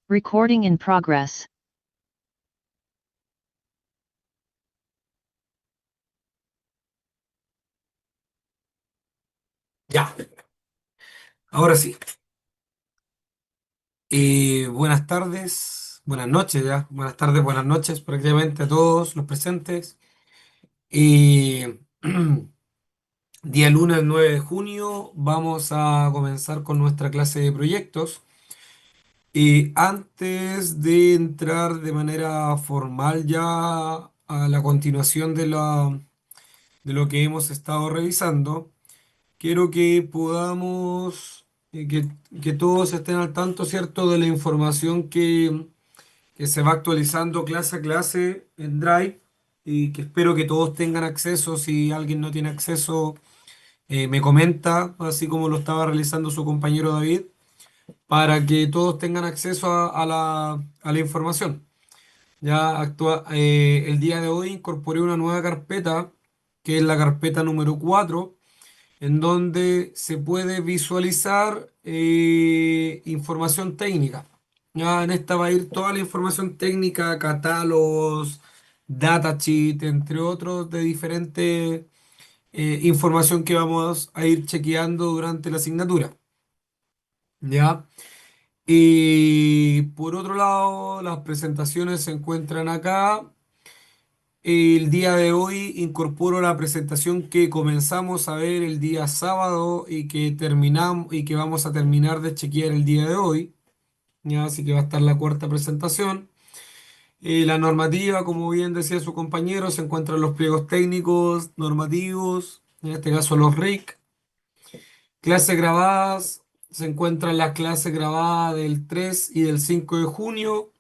Recording in progress. Ya, ahora sí. Buenas tardes, buenas noches ya. Buenas tardes, buenas noches prácticamente a todos los presentes. Eh, Día lunes 9 de junio vamos a comenzar con nuestra clase de proyectos. Antes de entrar de manera formal ya a la continuación de lo que hemos estado revisando, quiero que podamos, que todos estén al tanto, ¿cierto?, de la información que se va actualizando clase a clase en Drive y que espero que todos tengan acceso. Si alguien no tiene acceso, me comenta, así como lo estaba realizando su compañero David, para que todos tengan acceso a la información. El día de hoy incorporé una nueva carpeta, que es la carpeta número 4 en donde se puede visualizar información técnica. Ya en esta va a ir toda la información técnica, catálogos, datasheet, entre otros, de diferente información que vamos a ir chequeando durante la asignatura. ¿Ya? Y por otro lado, las presentaciones se encuentran acá. El día de hoy incorporo la presentación que comenzamos a ver el día sábado y que terminamos y que vamos a terminar de chequear el día de hoy. Ya, así que va a estar la cuarta presentación. La normativa, como bien decía su compañero, se encuentran los pliegos técnicos normativos, en este caso los RIC. Clases grabadas, se encuentran las clases grabadas del 3 y del 5 de junio,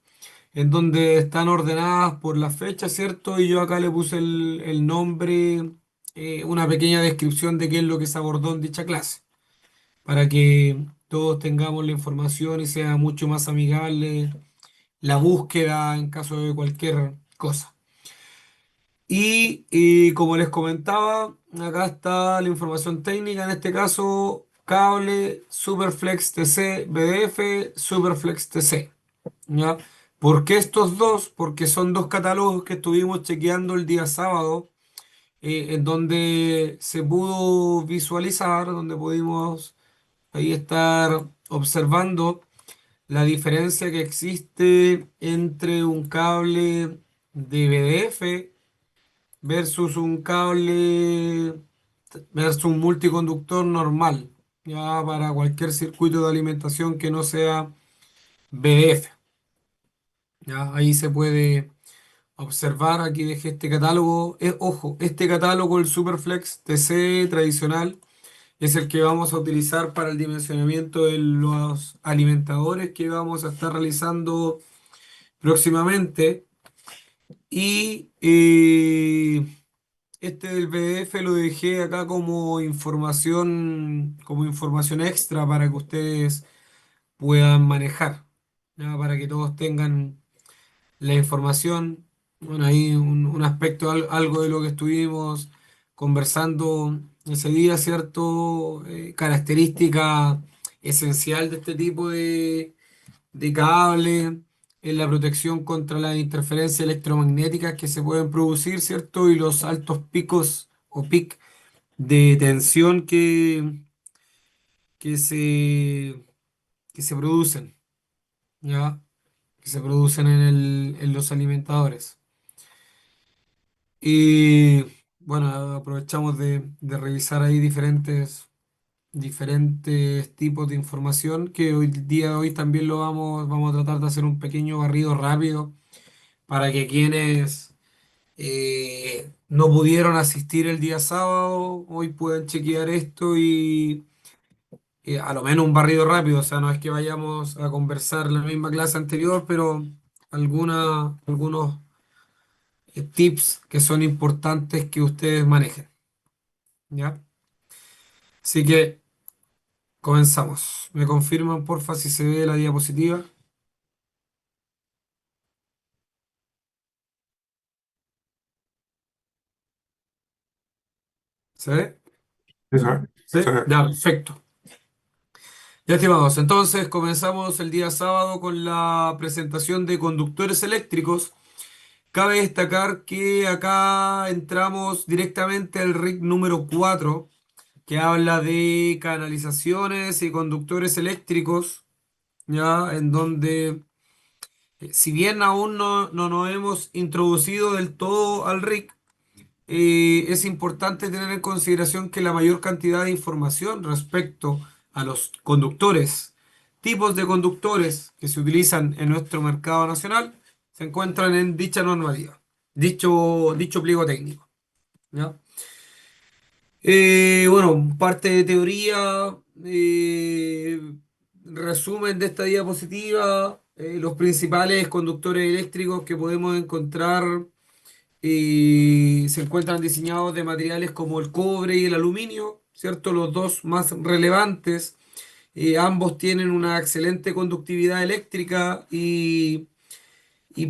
en donde están ordenadas por la fecha, ¿cierto? Y yo acá le puse el nombre, una pequeña descripción de qué es lo que se abordó en dicha clase, para que todos tengamos la información y sea mucho más amigable la búsqueda en caso de cualquier cosa. Y como les comentaba, acá está la información técnica, en este caso, cable, Superflex TC, BDF, Superflex TC. ¿Ya? ¿Por qué estos dos? Porque son dos catálogos que estuvimos chequeando el día sábado, en donde se pudo visualizar, donde pudimos ahí estar observando la diferencia que existe entre un cable de BDF versus un cable versus un multiconductor normal, ya para cualquier circuito de alimentación que no sea BDF. Ya ahí se puede observar, aquí dejé este catálogo. Ojo, este catálogo, el Superflex TC tradicional, es el que vamos a utilizar para el dimensionamiento de los alimentadores que vamos a estar realizando próximamente. Y este del PDF lo dejé acá como información extra para que ustedes puedan manejar, ¿ya? Para que todos tengan la información. Bueno, ahí un aspecto, algo de lo que estuvimos conversando ese día, ¿cierto? Característica esencial de este tipo de cable es la protección contra las interferencias electromagnéticas que se pueden producir, ¿cierto? Y los altos picos o pic de tensión que se, que se producen, ¿ya? Que se producen en los alimentadores. Y bueno, aprovechamos de revisar ahí diferentes tipos de información que hoy día de hoy también vamos a tratar de hacer un pequeño barrido rápido para que quienes no pudieron asistir el día sábado hoy puedan chequear esto y a lo menos un barrido rápido. O sea, no es que vayamos a conversar la misma clase anterior, pero algunos tips que son importantes que ustedes manejen, ¿ya? Así que comenzamos. ¿Me confirman, porfa, si se ve la diapositiva? ¿Se ve? Sí, sí, ¿Sí? sí. Ya, perfecto. Ya, estimados, entonces comenzamos el día sábado con la presentación de conductores eléctricos. Cabe destacar que acá entramos directamente al RIC número 4, que habla de canalizaciones y conductores eléctricos, ya, en donde, si bien aún no nos hemos introducido del todo al RIC, es importante tener en consideración que la mayor cantidad de información respecto a los conductores, tipos de conductores que se utilizan en nuestro mercado nacional, se encuentran en dicha normativa, dicho pliego técnico. ¿Ya? Bueno, parte de teoría, resumen de esta diapositiva, los principales conductores eléctricos que podemos encontrar y se encuentran diseñados de materiales como el cobre y el aluminio, ¿cierto? Los dos más relevantes. Ambos tienen una excelente conductividad eléctrica y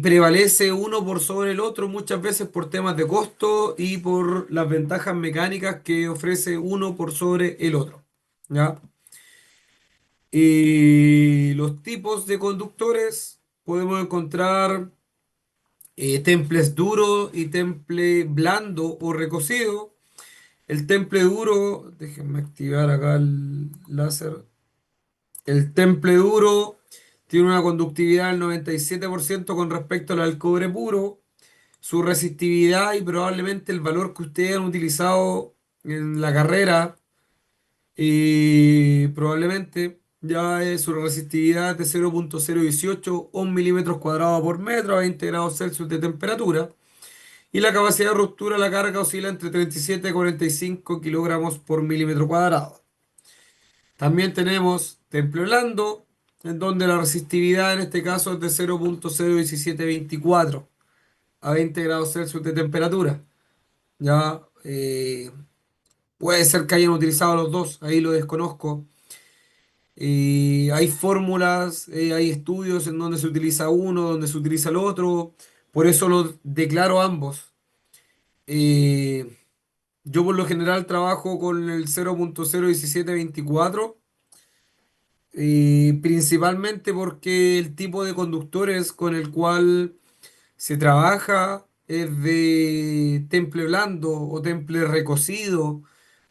prevalece uno por sobre el otro muchas veces por temas de costo y por las ventajas mecánicas que ofrece uno por sobre el otro. ¿Ya? Y los tipos de conductores podemos encontrar temples duro y temple blando o recocido. El temple duro, déjenme activar acá el láser. El temple duro tiene una conductividad del 97% con respecto al cobre puro. Su resistividad y probablemente el valor que ustedes han utilizado en la carrera, y probablemente ya es su resistividad de 0.018 ohm milímetros cuadrados por metro a 20 grados Celsius de temperatura. Y la capacidad de ruptura de la carga oscila entre 37 y 45 kilogramos por milímetro cuadrado. También tenemos temple blando, en donde la resistividad en este caso es de 0.01724 a 20 grados Celsius de temperatura. Ya puede ser que hayan utilizado los dos, ahí lo desconozco. Hay fórmulas, hay estudios en donde se utiliza uno, donde se utiliza el otro, por eso los declaro ambos. Eh, Yo por lo general trabajo con el 0.01724, principalmente porque el tipo de conductores con el cual se trabaja es de temple blando o temple recocido,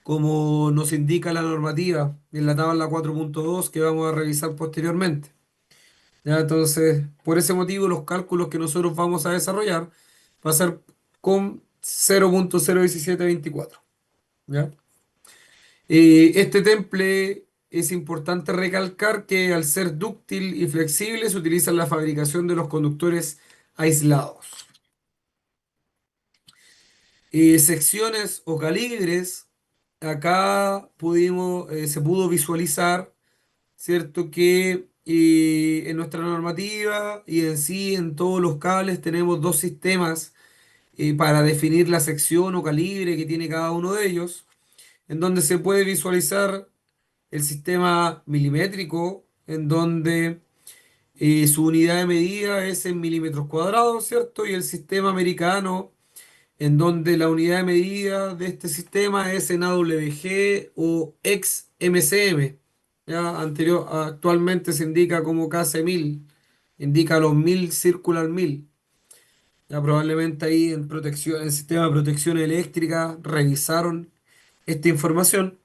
como nos indica la normativa en la tabla 4.2 que vamos a revisar posteriormente. ¿Ya? Entonces, por ese motivo, los cálculos que nosotros vamos a desarrollar va a ser con 0.01724. ¿Ya? Este temple es importante recalcar que al ser dúctil y flexible se utiliza en la fabricación de los conductores aislados. Secciones o calibres, acá se pudo visualizar, ¿cierto? Que en nuestra normativa y en sí en todos los cables tenemos dos sistemas para definir la sección o calibre que tiene cada uno de ellos, en donde se puede visualizar el sistema milimétrico, en donde su unidad de medida es en milímetros cuadrados, ¿cierto? Y el sistema americano, en donde la unidad de medida de este sistema es en AWG o ex MCM. Ya actualmente se indica como KC1000, indica los 1000 circular 1000. Ya probablemente ahí en protección, en sistema de protección eléctrica revisaron esta información.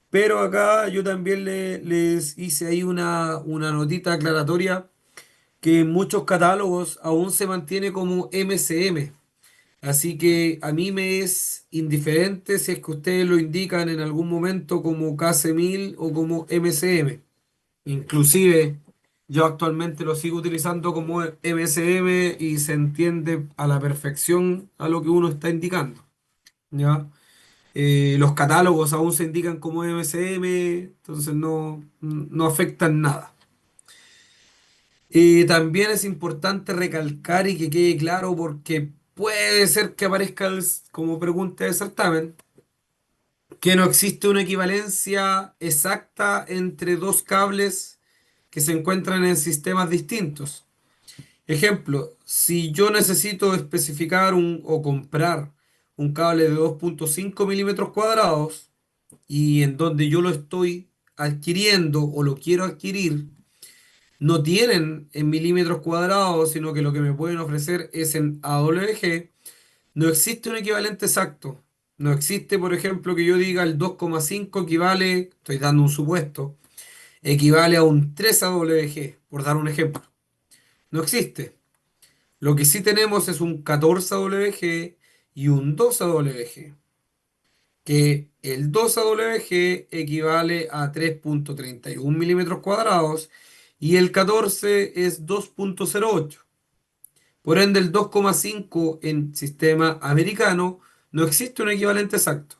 Pero acá yo también les hice ahí una notita aclaratoria que en muchos catálogos aún se mantiene como MCM. Así que a mí me es indiferente si es que ustedes lo indican en algún momento como KC1000 o como MCM. Inclusive yo actualmente lo sigo utilizando como MCM y se entiende a la perfección a lo que uno está indicando. ¿Ya? Los catálogos aún se indican como MCM, entonces no afectan nada. También es importante recalcar y que quede claro porque puede ser que aparezca como pregunta de certamen, que no existe una equivalencia exacta entre dos cables que se encuentran en sistemas distintos. Ejemplo, si yo necesito especificar o comprar un cable de 2.5 milímetros cuadrados y en donde yo lo estoy adquiriendo o lo quiero adquirir no tienen en milímetros cuadrados, sino que lo que me pueden ofrecer es en AWG, no existe un equivalente exacto. No existe, por ejemplo, que yo diga el 2,5 equivale, estoy dando un supuesto, equivale a un 3 AWG, por dar un ejemplo. No existe. Lo que sí tenemos es un 14 AWG y un 2 AWG, que el 2 AWG equivale a 3,31 milímetros cuadrados y el 14 es 2,08. Por ende, el 2,5 en sistema americano no existe un equivalente exacto,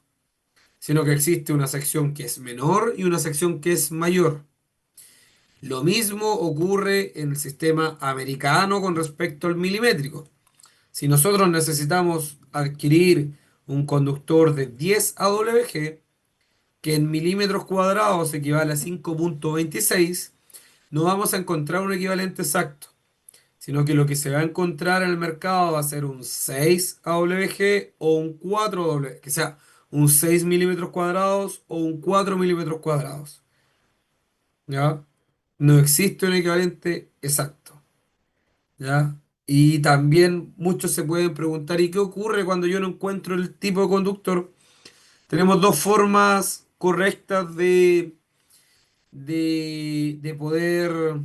sino que existe una sección que es menor y una sección que es mayor. Lo mismo ocurre en el sistema americano con respecto al milimétrico. Si nosotros necesitamos adquirir un conductor de 10 AWG, que en milímetros cuadrados equivale a 5,26, no vamos a encontrar un equivalente exacto, sino que lo que se va a encontrar en el mercado va a ser un 6 AWG o un 4 AWG, que sea un 6 milímetros cuadrados o un 4 milímetros cuadrados. ¿Ya? No existe un equivalente exacto. ¿Ya? Y también muchos se pueden preguntar, ¿y qué ocurre cuando yo no encuentro el tipo de conductor? Tenemos dos formas correctas de poder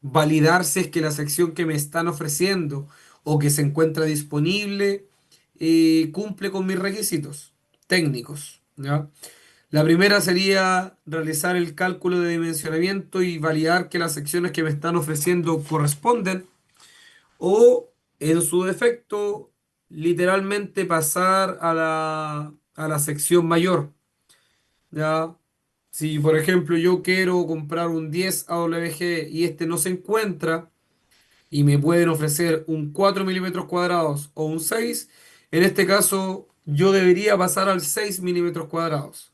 validar si es que la sección que me están ofreciendo o que se encuentra disponible cumple con mis requisitos técnicos, ¿ya? La primera sería realizar el cálculo de dimensionamiento y validar que las secciones que me están ofreciendo corresponden o, en su defecto, literalmente pasar a la sección mayor, ¿ya? Si, por ejemplo, yo quiero comprar un 10 AWG y este no se encuentra y me pueden ofrecer un 4 milímetros cuadrados o un 6, en este caso yo debería pasar al 6 milímetros cuadrados.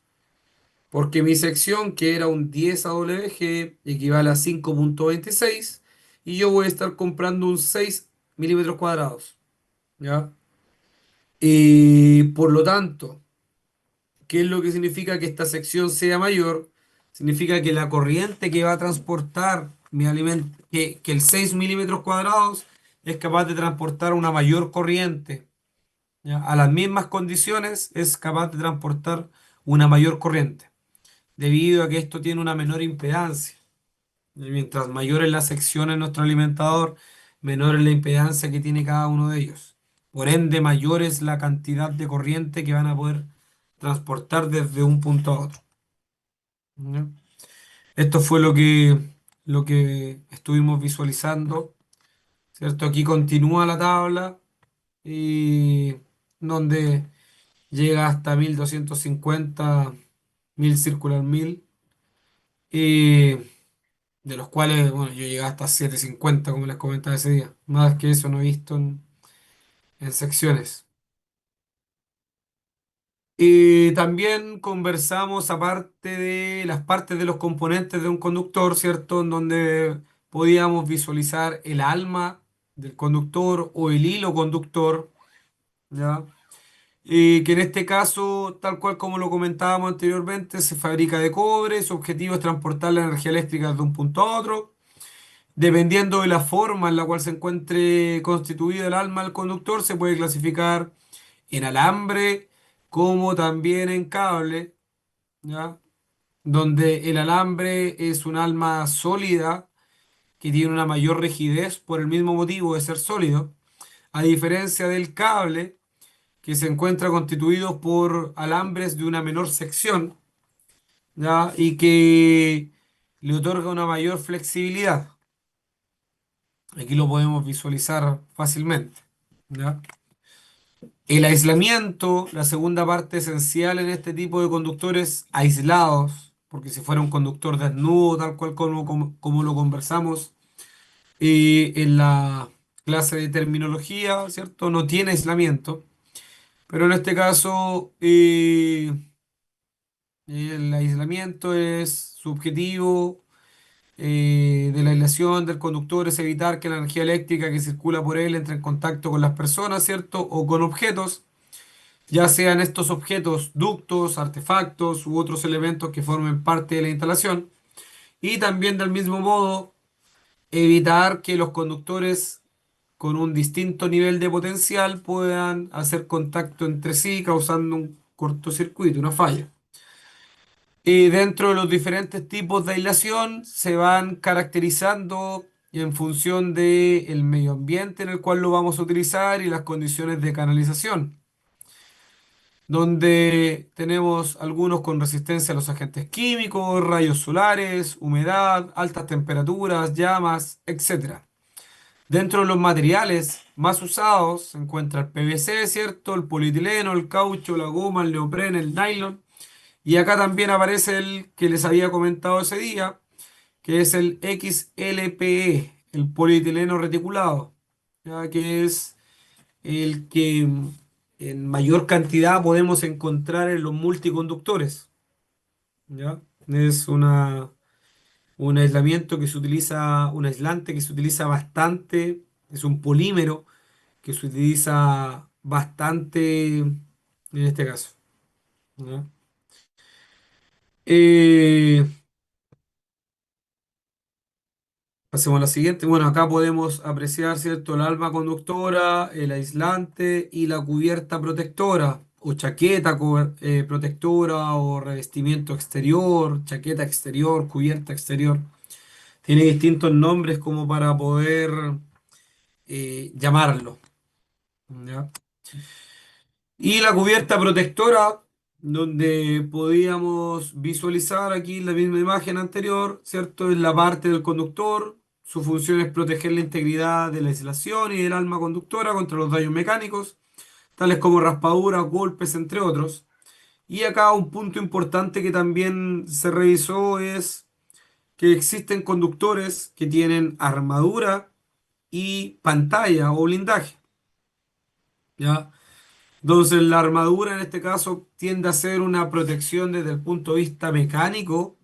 Porque mi sección, que era un 10 AWG, equivale a 5,26 y yo voy a estar comprando un 6 milímetros cuadrados. ¿Ya? Y por lo tanto, ¿qué es lo que significa que esta sección sea mayor? Significa que la corriente que va a transportar mi alimento, que el 6 milímetros cuadrados es capaz de transportar una mayor corriente. ¿Ya? A las mismas condiciones es capaz de transportar una mayor corriente, debido a que esto tiene una menor impedancia. Y mientras mayor es la sección en nuestro alimentador, menor es la impedancia que tiene cada uno de ellos. Por ende, mayor es la cantidad de corriente que van a poder transportar desde un punto a otro. ¿Ya? Esto fue lo que estuvimos visualizando, ¿cierto? Aquí continúa la tabla y donde llega hasta 1250, 1000 circular 1000, y de los cuales, bueno, yo llegué hasta 750, como les comentaba ese día. Más que eso no he visto en secciones. Y también conversamos aparte de las partes de los componentes de un conductor, ¿cierto? En donde podíamos visualizar el alma del conductor o el hilo conductor, ¿ya? Y que en este caso, tal cual como lo comentábamos anteriormente, se fabrica de cobre, su objetivo es transportar la energía eléctrica de un punto a otro. Dependiendo de la forma en la cual se encuentre constituido el alma del conductor, se puede clasificar en alambre como también en cable, ¿ya? Donde el alambre es un alma sólida que tiene una mayor rigidez por el mismo motivo de ser sólido, a diferencia del cable que se encuentra constituido por alambres de una menor sección, ¿ya? Y que le otorga una mayor flexibilidad. Aquí lo podemos visualizar fácilmente, ¿ya? El aislamiento, la segunda parte esencial en este tipo de conductores aislados, porque si fuera un conductor desnudo, tal cual como lo conversamos en la clase de terminología, ¿cierto? No tiene aislamiento, pero en este caso el aislamiento es subjetivo de la aislación del conductor es evitar que la energía eléctrica que circula por él entre en contacto con las personas, ¿cierto? O con objetos. ya sean estos objetos ductos, artefactos u otros elementos que formen parte de la instalación. Y también del mismo modo, evitar que los conductores con un distinto nivel de potencial puedan hacer contacto entre sí, causando un cortocircuito, una falla. Y dentro de los diferentes tipos de aislación se van caracterizando en función del medio ambiente en el cual lo vamos a utilizar y las condiciones de canalización, donde tenemos algunos con resistencia a los agentes químicos, rayos solares, humedad, altas temperaturas, llamas, etcétera. Dentro de los materiales más usados se encuentra el PVC, ¿cierto? El polietileno, el caucho, la goma, el neopreno, el nylon. Y acá también aparece el que les había comentado ese día, que es el XLPE, el polietileno reticulado, ya que es el que en mayor cantidad podemos encontrar en los multiconductores, ¿ya? Es un aislamiento que se utiliza, un aislante que se utiliza bastante, es un polímero que se utiliza bastante en este caso, ¿ya? Eh, Pasemos a la siguiente. Bueno, acá podemos apreciar, ¿cierto? El alma conductora, el aislante y la cubierta protectora, o chaqueta protectora, o revestimiento exterior, chaqueta exterior, cubierta exterior. Tiene distintos nombres como para poder llamarlo, ¿ya? Y la cubierta protectora, donde podíamos visualizar aquí la misma imagen anterior, ¿cierto? Es la parte del conductor. Su función es proteger la integridad de la aislación y del alma conductora contra los daños mecánicos, tales como raspaduras, golpes, entre otros. Y acá un punto importante que también se revisó es que existen conductores que tienen armadura y pantalla o blindaje, ¿ya? Entonces, la armadura en este caso tiende a ser una protección desde el punto de vista mecánico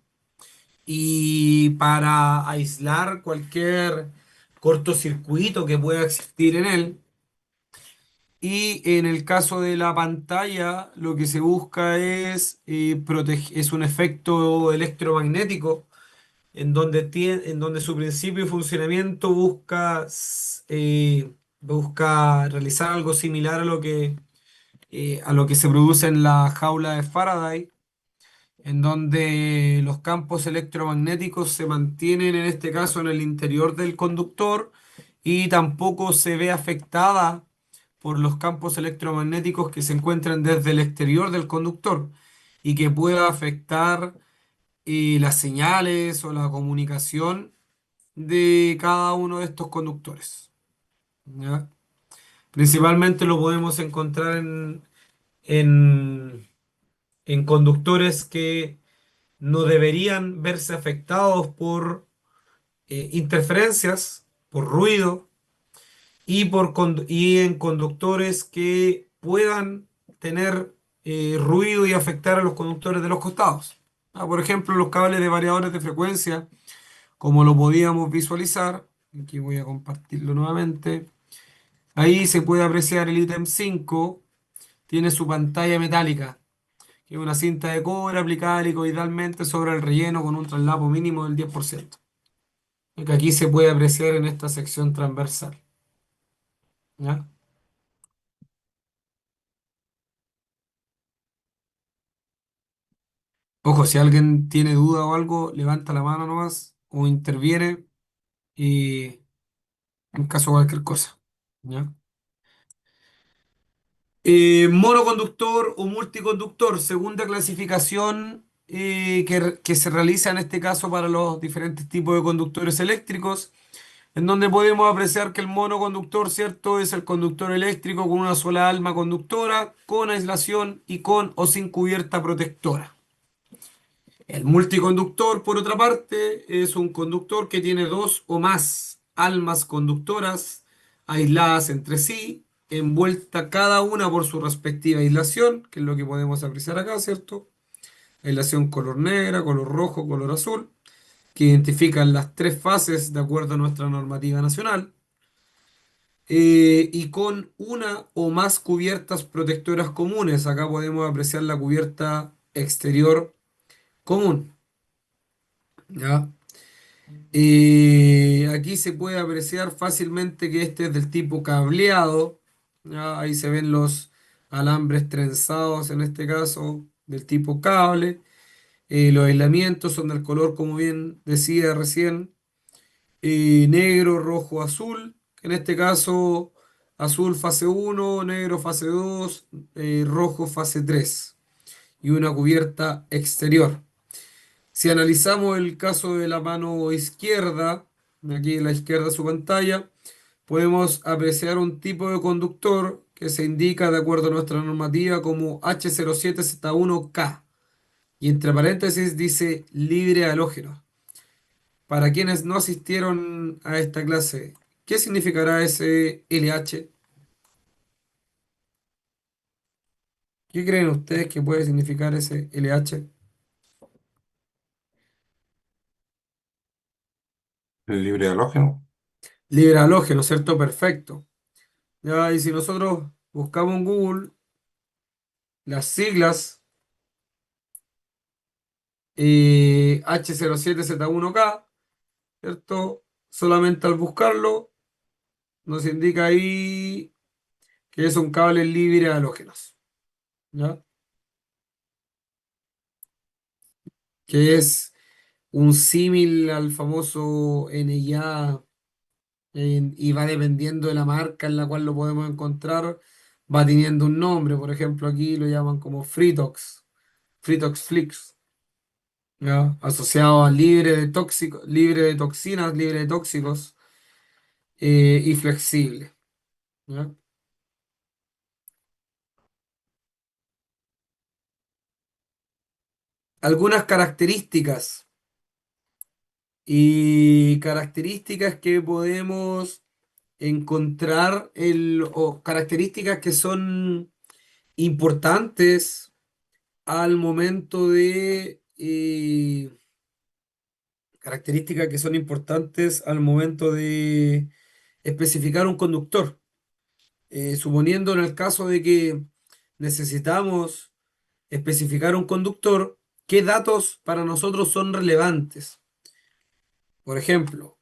y para aislar cualquier cortocircuito que pueda existir en él. Y en el caso de la pantalla, lo que se busca es un efecto electromagnético en donde su principio y funcionamiento busca realizar algo similar a lo que se produce en la jaula de Faraday, en donde los campos electromagnéticos se mantienen, en este caso, en el interior del conductor y tampoco se ve afectada por los campos electromagnéticos que se encuentran desde el exterior del conductor y que pueda afectar las señales o la comunicación de cada uno de estos conductores, ¿ya? Principalmente lo podemos encontrar en en conductores que no deberían verse afectados por interferencias, por ruido y en conductores que puedan tener ruido y afectar a los conductores de los costados. Por ejemplo, los cables de variadores de frecuencia, como lo podíamos visualizar. Aquí voy a compartirlo nuevamente. Ahí se puede apreciar el ítem 5. Tiene su pantalla metálica, que es una cinta de cobre aplicada helicoidalmente sobre el relleno con un traslapo mínimo del 10%, y que aquí se puede apreciar en esta sección transversal, ¿ya? Ojo, si alguien tiene duda o algo, levanta la mano nomás o interviene y en caso de cualquier cosa, ¿ya? Monoconductor o multiconductor, segunda clasificación que se realiza en este caso para los diferentes tipos de conductores eléctricos, en donde podemos apreciar que el monoconductor, ¿cierto? Es el conductor eléctrico con una sola alma conductora, con aislación y con o sin cubierta protectora. El multiconductor, por otra parte, es un conductor que tiene dos o más almas conductoras aisladas entre sí, envuelta cada una por su respectiva aislación, que es lo que podemos apreciar acá, ¿cierto? Aislación color negra, color rojo, color azul, que identifican las tres fases de acuerdo a nuestra normativa nacional. y con una o más cubiertas protectoras comunes. Acá podemos apreciar la cubierta exterior común, ¿ya? Aquí se puede apreciar fácilmente que este es del tipo cableado, ¿ya? Ahí se ven los alambres trenzados en este caso, del tipo cable. Los aislamientos son del color, como bien decía recién, negro, rojo, azul. En este caso, azul fase uno, negro fase 2, rojo fase 3 y una cubierta exterior. Si analizamos el caso de la mano izquierda, aquí a la izquierda de su pantalla, podemos apreciar un tipo de conductor que se indica de acuerdo a nuestra normativa como H07Z1K y entre paréntesis dice libre halógeno. Para quienes no asistieron a esta clase, ¿qué significará ese LH? ¿Qué creen ustedes que puede significar ese LH? El libre halógeno. Libre halógeno, ¿cierto? Perfecto. Ya, y si nosotros buscamos en Google las siglas H07Z1K, ¿cierto? Solamente al buscarlo nos indica ahí que es un cable libre halógenos, ¿ya? Que es un símil al famoso NIA y va dependiendo de la marca en la cual lo podemos encontrar, va teniendo un nombre. Por ejemplo, aquí lo llaman como Fritox, Fritox Flix, ¿ya? Asociado a libre de tóxicos, libre de toxinas, libre de tóxicos y flexible, ¿ya? Algunas características y características que podemos encontrar o características que son importantes al momento de características que son importantes al momento de especificar un conductor. Suponiendo en el caso de que necesitamos especificar un conductor, ¿qué datos para nosotros son relevantes? Por ejemplo,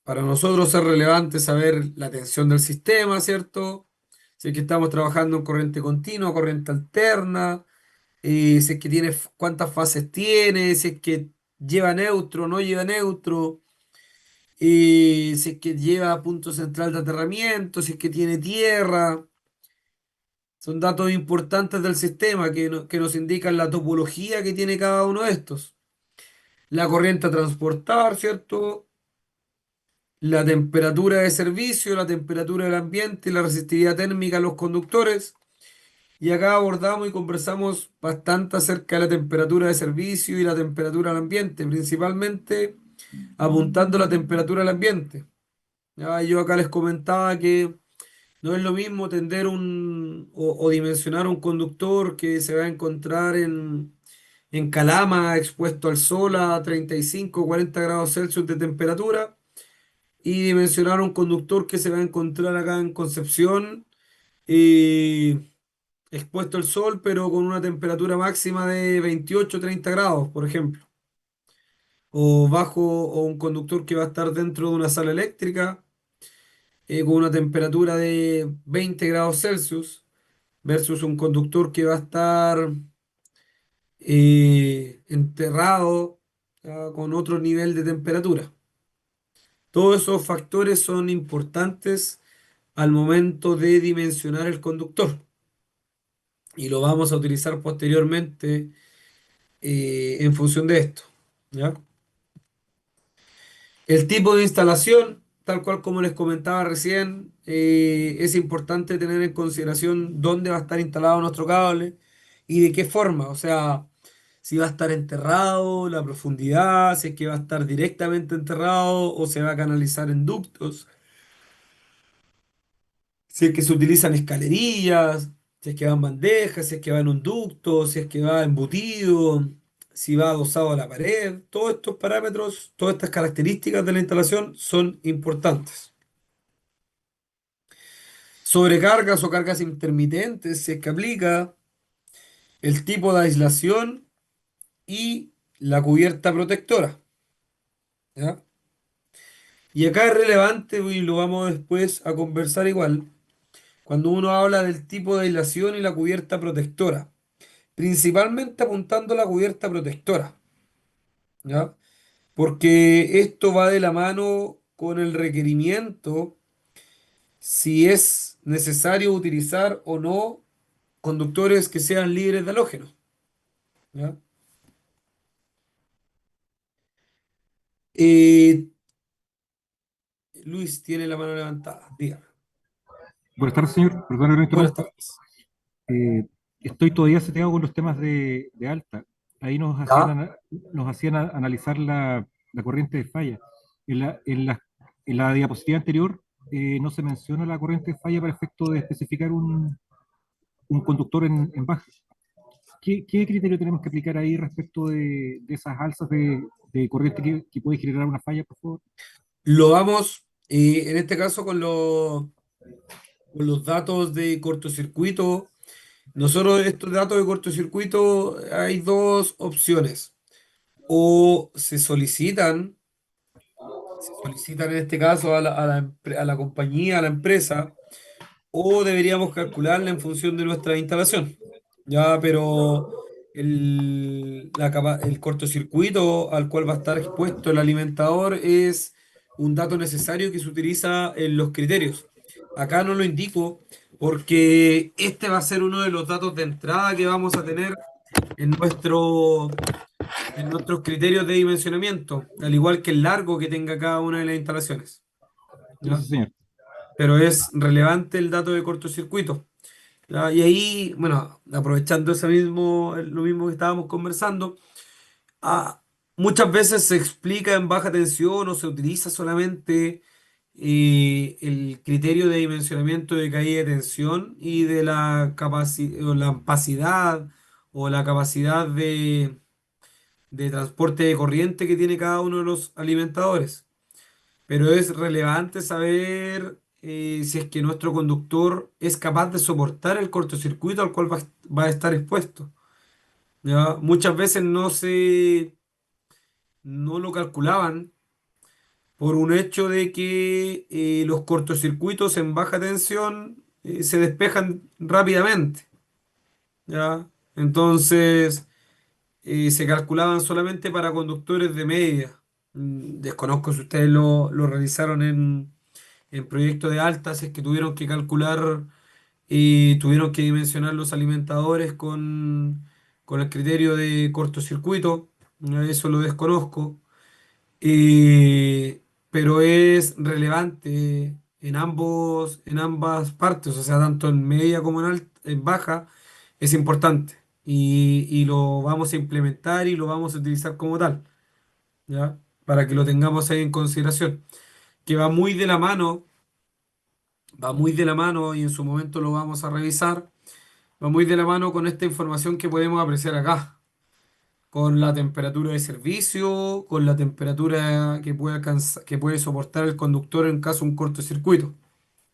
para nosotros es relevante saber la tensión del sistema, ¿cierto? Si es que estamos trabajando en corriente continua, corriente alterna, si es que tiene, cuántas fases tiene, si es que lleva neutro, no lleva neutro, si es que lleva punto central de aterramiento, si es que tiene tierra. Son datos importantes del sistema que nos indican la topología que tiene cada uno de estos. La corriente a transportar, ¿cierto? La temperatura de servicio, la temperatura del ambiente y la resistividad térmica a los conductores. Y acá abordamos y conversamos bastante acerca de la temperatura de servicio y la temperatura del ambiente, principalmente apuntando a la temperatura del ambiente. Ya, yo acá les comentaba que no es lo mismo tender o dimensionar un conductor que se va a encontrar en Calama expuesto al sol a 35 o 40 grados Celsius de temperatura y dimensionar un conductor que se va a encontrar acá en Concepción expuesto al sol pero con una temperatura máxima de 28 o 30 grados, por ejemplo. O un conductor que va a estar dentro de una sala eléctrica con una temperatura de 20 grados Celsius versus un conductor que va a estar enterrado con otro nivel de temperatura. Todos esos factores son importantes al momento de dimensionar el conductor y lo vamos a utilizar posteriormente en función de esto, ¿ya? El tipo de instalación, tal cual como les comentaba recién, es importante tener en consideración dónde va a estar instalado nuestro cable y de qué forma. O sea, si va a estar enterrado, la profundidad, si es que va a estar directamente enterrado o se va a canalizar en ductos, si es que se utilizan escalerillas, si es que va en bandejas, si es que va en un ducto, si es que va embutido, si va adosado a la pared. Todos estos parámetros, todas estas características de la instalación son importantes. sobrecargas o cargas intermitentes, si es que aplica, el tipo de aislación y la cubierta protectora. ¿Ya? Y acá es relevante, y lo vamos después a conversar igual, cuando uno habla del tipo de aislación y la cubierta protectora, principalmente apuntando a la cubierta protectora, ¿ya? Porque esto va de la mano con el requerimiento si es necesario utilizar o no conductores que sean libres de halógeno, ¿ya? Eh, Luis tiene la mano levantada, dígame. Buenas tardes, señor. Perdón que lo Buenas interrumpa. tardes. Eh, Estoy todavía seteado con los temas de alta. Ahí ¿Ya? nos hacían analizar la corriente de falla. En la diapositiva anterior no se menciona la corriente de falla para efecto de especificar un conductor en baja. ¿Qué criterio tenemos que aplicar ahí respecto de esas alzas de corriente que puede generar una falla, por favor? Lo vamos, en este caso, con los datos de cortocircuito. Nosotros, estos datos de cortocircuito, hay dos opciones. O se solicitan en este caso a la compañía, a la empresa, o deberíamos calcularla en función de nuestra instalación. Ya, pero el cortocircuito al cual va a estar expuesto el alimentador es un dato necesario que se utiliza en los criterios. Acá no lo indico porque este va a ser uno de los datos de entrada que vamos a tener en en nuestros criterios de dimensionamiento, al igual que el largo que tenga cada una de las instalaciones. ¿Ya? Gracias, señor. Pero es relevante el dato de cortocircuito. ¿Ya? Y ahí, bueno, aprovechando lo mismo que estábamos conversando, ah, muchas veces se explica en baja tensión o se utiliza solamente el criterio de dimensionamiento de caída de tensión y de la capacidad o la ampacidad o la capacidad de transporte de corriente que tiene cada uno de los alimentadores. Pero es relevante saber si es que nuestro conductor es capaz de soportar el cortocircuito al cual va a estar expuesto. ¿Ya? Muchas veces no lo calculaban por un hecho de que los cortocircuitos en baja tensión se despejan rápidamente. ¿Ya? Entonces se calculaban solamente para conductores de media. Desconozco si ustedes lo realizaron en proyectos de alta, si es que tuvieron que calcular y tuvieron que dimensionar los alimentadores con el criterio de cortocircuito. Eso lo desconozco. Pero es relevante en ambas partes, o sea, tanto en media como en baja, es importante. Y lo vamos a implementar y lo vamos a utilizar como tal, ¿ya? Para que lo tengamos ahí en consideración. Que va muy de la mano y en su momento lo vamos a revisar, va muy de la mano con esta información que podemos apreciar acá, con la temperatura de servicio, con la temperatura que puede soportar el conductor en caso de un cortocircuito.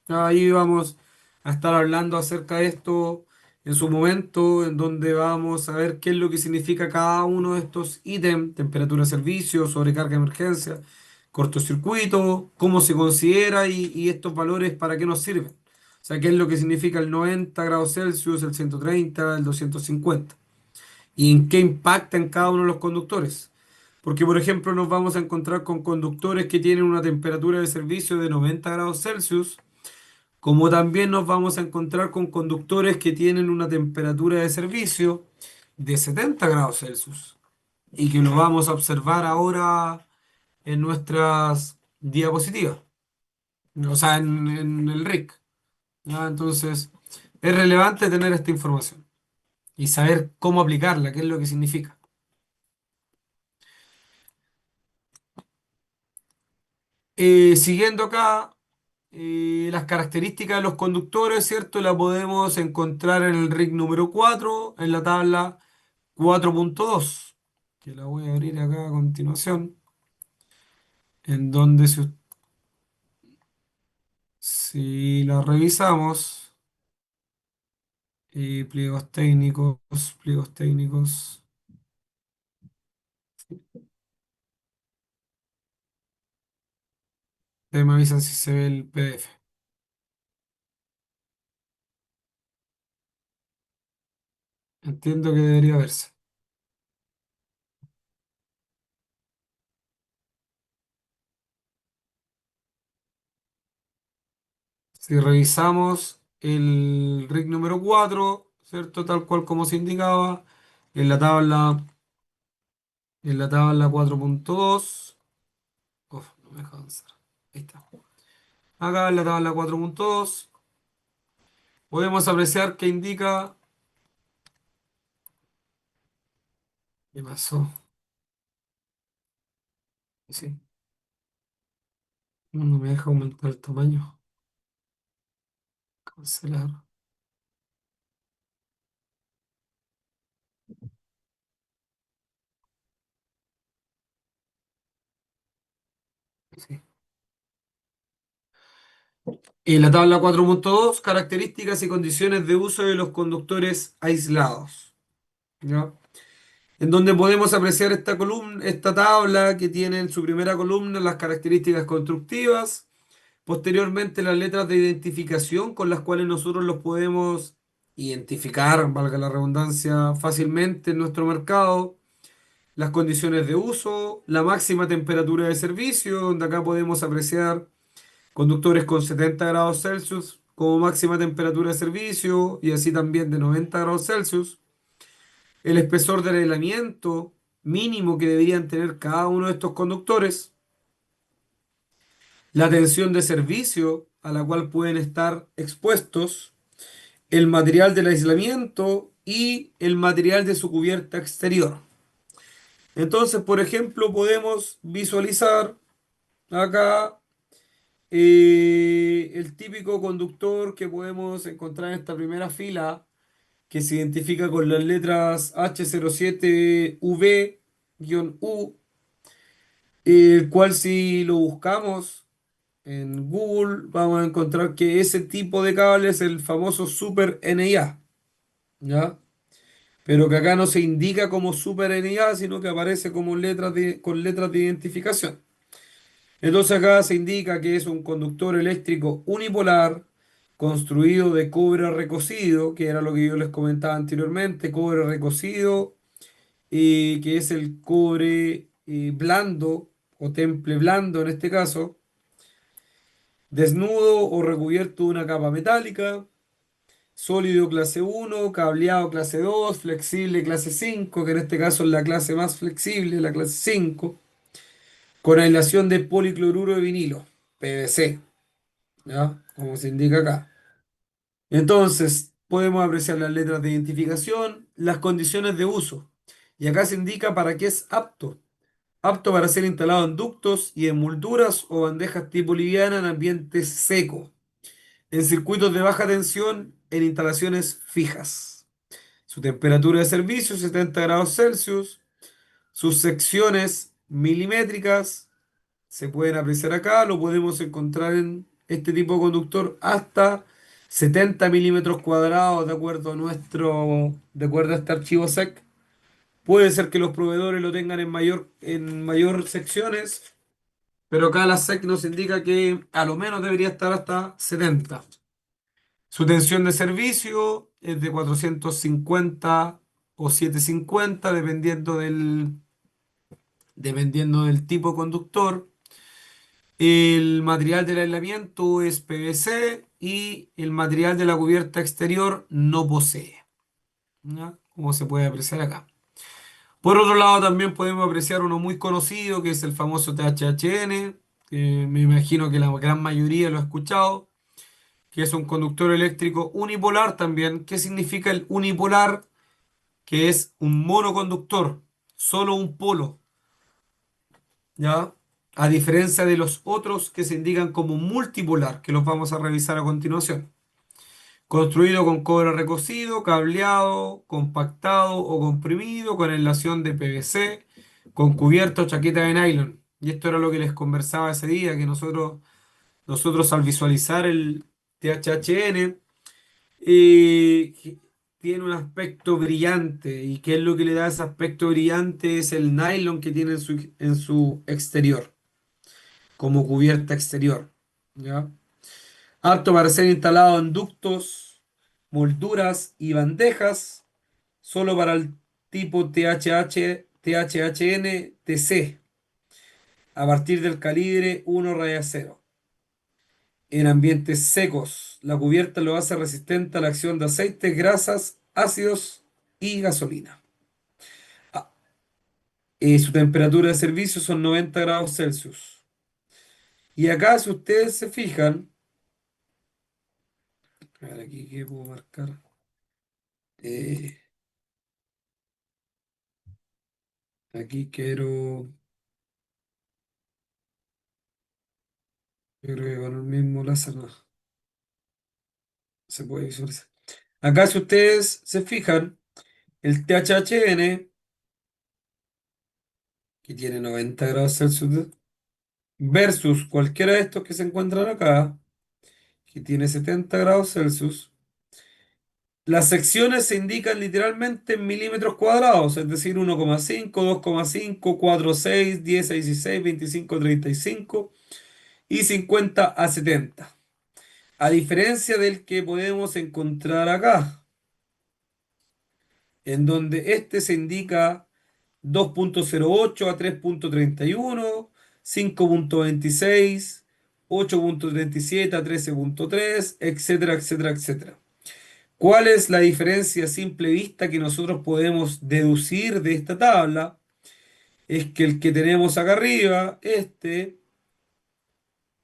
Ahí vamos a estar hablando acerca de esto en su momento, en donde vamos a ver qué es lo que significa cada uno de estos ítems: temperatura de servicio, sobrecarga de emergencia, cortocircuito, cómo se considera y estos valores para qué nos sirven. O sea, qué es lo que significa el 90 grados Celsius, el 130, el 250 y en qué impacta en cada uno de los conductores. Porque, por ejemplo, nos vamos a encontrar con conductores que tienen una temperatura de servicio de 90 grados Celsius, como también nos vamos a encontrar con conductores que tienen una temperatura de servicio de 70 grados Celsius y que lo vamos a observar ahora en nuestras diapositivas, o sea, en el RIC. ¿Ya? Entonces, es relevante tener esta información y saber cómo aplicarla, qué es lo que significa. Siguiendo acá, las características de los conductores, ¿cierto? La podemos encontrar en el RIC número 4 en la tabla 4.2 que la voy a abrir acá a continuación, en donde Si la revisamos, pliegos técnicos. Ustedes me avisan si se ve el PDF. Entiendo que debería verse. Si revisamos el RIC número 4, ¿cierto? Tal cual como se indicaba, en la tabla, en la tabla 4.2. Uf, no me deja avanzar. Ahí está. Acá en la tabla 4.2 podemos apreciar que indica. ¿Qué pasó? Sí, no me deja aumentar el tamaño. Cancelar. Sí. En la tabla 4.2, características y condiciones de uso de los conductores aislados. ¿Ya? En donde podemos apreciar esta columna, esta tabla que tiene en su primera columna las características constructivas, posteriormente las letras de identificación con las cuales nosotros los podemos identificar, valga la redundancia, fácilmente en nuestro mercado, las condiciones de uso, la máxima temperatura de servicio, donde acá podemos apreciar conductores con 70 grados Celsius como máxima temperatura de servicio y así también de 90 grados Celsius, el espesor del aislamiento mínimo que deberían tener cada uno de estos conductores, la tensión de servicio a la cual pueden estar expuestos, el material del aislamiento y el material de su cubierta exterior. Entonces, por ejemplo, podemos visualizar acá el típico conductor que podemos encontrar en esta primera fila, que se identifica con las letras H07V-U, el cual si lo buscamos en Google vamos a encontrar que ese tipo de cable es el famoso Super NIA, ¿ya? Pero que acá no se indica como Super NIA, sino que aparece como con letras de identificación. Entonces acá se indica que es un conductor eléctrico unipolar construido de cobre recocido, que era lo que yo les comentaba anteriormente, cobre recocido, que es el cobre blando o temple blando en este caso, desnudo o recubierto de una capa metálica, sólido clase 1, cableado clase 2, flexible clase 5, que en este caso es la clase más flexible, la clase 5, con aislación de policloruro de vinilo, PVC. ¿Ya? Como se indica acá. Entonces, podemos apreciar las letras de identificación, las condiciones de uso. Y acá se indica para qué es apto. Apto para ser instalado en ductos y en molduras o bandejas tipo liviana en ambiente seco, en circuitos de baja tensión, en instalaciones fijas. Su temperatura de servicio, 70 grados Celsius. Sus secciones milimétricas se pueden apreciar acá, lo podemos encontrar en este tipo de conductor hasta 70 milímetros cuadrados de acuerdo a este archivo SEC. Puede ser que los proveedores lo tengan en mayor secciones, pero acá la SEC nos indica que a lo menos debería estar hasta 70. Su tensión de servicio es de 450 o 750, dependiendo del tipo de conductor. El material del aislamiento es PVC y el material de la cubierta exterior no posee, ¿ya? Como se puede apreciar acá. Por otro lado, también podemos apreciar uno muy conocido que es el famoso THHN, que me imagino que la gran mayoría lo ha escuchado, que es un conductor eléctrico unipolar también. ¿Qué significa el unipolar? Que es un monoconductor, solo un polo, ¿ya? A diferencia de los otros que se indican como multipolar, que los vamos a revisar a continuación. Construido con cobre recocido, cableado, compactado o comprimido, con aislación de PVC, con cubierta o chaqueta de nylon. Y esto era lo que les conversaba ese día, que nosotros nosotros al visualizar el THHN, tiene un aspecto brillante. ¿Y qué es lo que le da ese aspecto brillante? Es el nylon que tiene en su exterior, como cubierta exterior. ¿Ya? Apto para ser instalado en ductos, molduras y bandejas, solo para el tipo THHN TC, a partir del calibre 1 cero. En ambientes secos, la cubierta lo hace resistente a la acción de aceites, grasas, ácidos y gasolina. Ah, su temperatura de servicio son 90 grados Celsius. Y acá, si ustedes se fijan, a ver aquí qué puedo marcar. Eh, aquí yo creo que con el mismo láser no se puede visualizar. Acá, si ustedes se fijan, el THHN, que tiene 90 grados Celsius, versus cualquiera de estos que se encuentran acá, que tiene 70 grados Celsius, las secciones se indican literalmente en milímetros cuadrados, es decir, 1,5, 2,5, 4, 6, 10 a 16, 25 a 35 y 50 a 70. A diferencia del que podemos encontrar acá, en donde este se indica 2,08 a 3,31, 5,26, 8,37 a 13,3, etcétera, etcétera, etcétera. ¿Cuál es la diferencia a simple vista que nosotros podemos deducir de esta tabla? Es que el que tenemos acá arriba, este,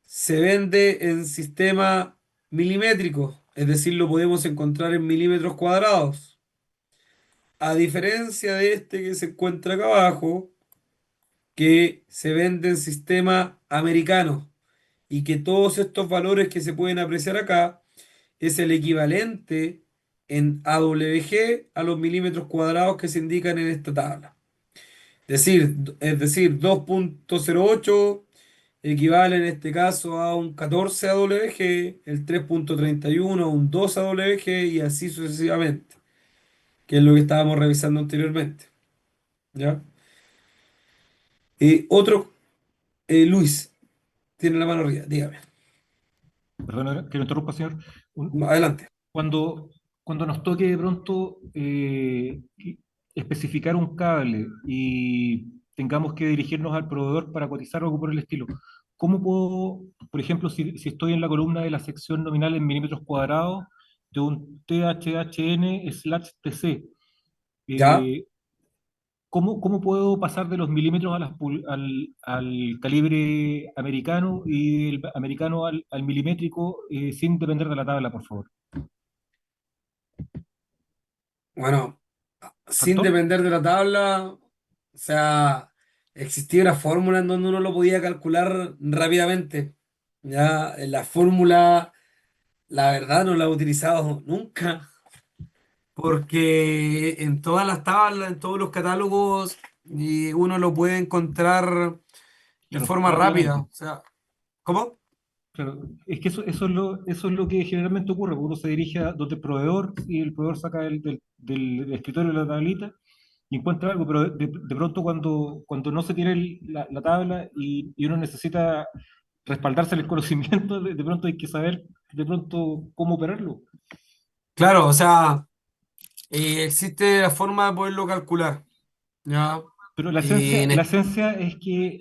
se vende en sistema milimétrico, es decir, lo podemos encontrar en milímetros cuadrados. A diferencia de este que se encuentra acá abajo, que se vende en sistema americano y que todos estos valores que se pueden apreciar acá es el equivalente en AWG a los milímetros cuadrados que se indican en esta tabla. Es decir, 2,08 equivale en este caso a un 14 AWG, el 3,31 a un 2 AWG y así sucesivamente, que es lo que estábamos revisando anteriormente. ¿Ya? Otro, Luis, tiene la mano arriba, dígame. Perdón que lo interrumpa, señor. Adelante. Cuando, cuando nos toque de pronto especificar un cable y tengamos que dirigirnos al proveedor para cotizar o algo por el estilo, ¿cómo puedo, por ejemplo, si estoy en la columna de la sección nominal en milímetros cuadrados de un THHN/TC, ¿Ya? eh, ¿cómo puedo pasar de los milímetros al calibre americano y el americano al milimétrico sin depender de la tabla, por favor? Bueno, sin ¿Factor? depender de la tabla, o sea, existía una fórmula en donde uno lo podía calcular rápidamente. Ya, la fórmula, la verdad, no la he utilizado nunca, porque en todas las tablas, en todos los catálogos, uno lo puede encontrar de Claro, forma rápida. rápidamente. O sea, ¿cómo? Claro, es que eso es lo que generalmente ocurre, porque uno se dirige a donde el proveedor y el proveedor saca del escritorio la tablita y encuentra algo, pero de pronto cuando no se tiene la tabla y uno necesita respaldarse en el conocimiento, de pronto hay que saber de pronto cómo operarlo. Claro, o sea, existe la forma de poderlo calcular. ¿Ya? Pero la Eh, esencia, en la es- esencia es que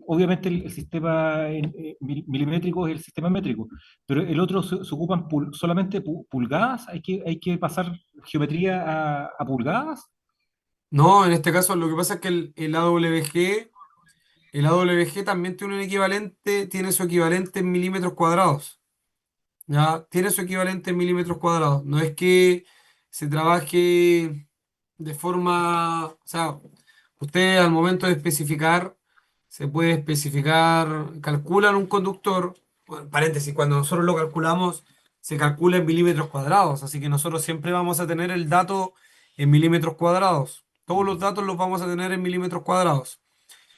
obviamente el sistema milimétrico es el sistema métrico, pero el otro se ocupan solamente pulgadas, hay que pasar geometría a pulgadas. no, en este caso lo que pasa es que el AWG también tiene un equivalente, tiene su equivalente en milímetros cuadrados. ¿Ya? Tiene su equivalente en milímetros cuadrados. No es que se trabaje de forma, o sea, usted al momento de especificar, se puede especificar, calculan un conductor, bueno, paréntesis, cuando nosotros lo calculamos, se calcula en milímetros cuadrados, así que nosotros siempre vamos a tener el dato en milímetros cuadrados. Todos los datos los vamos a tener en milímetros cuadrados.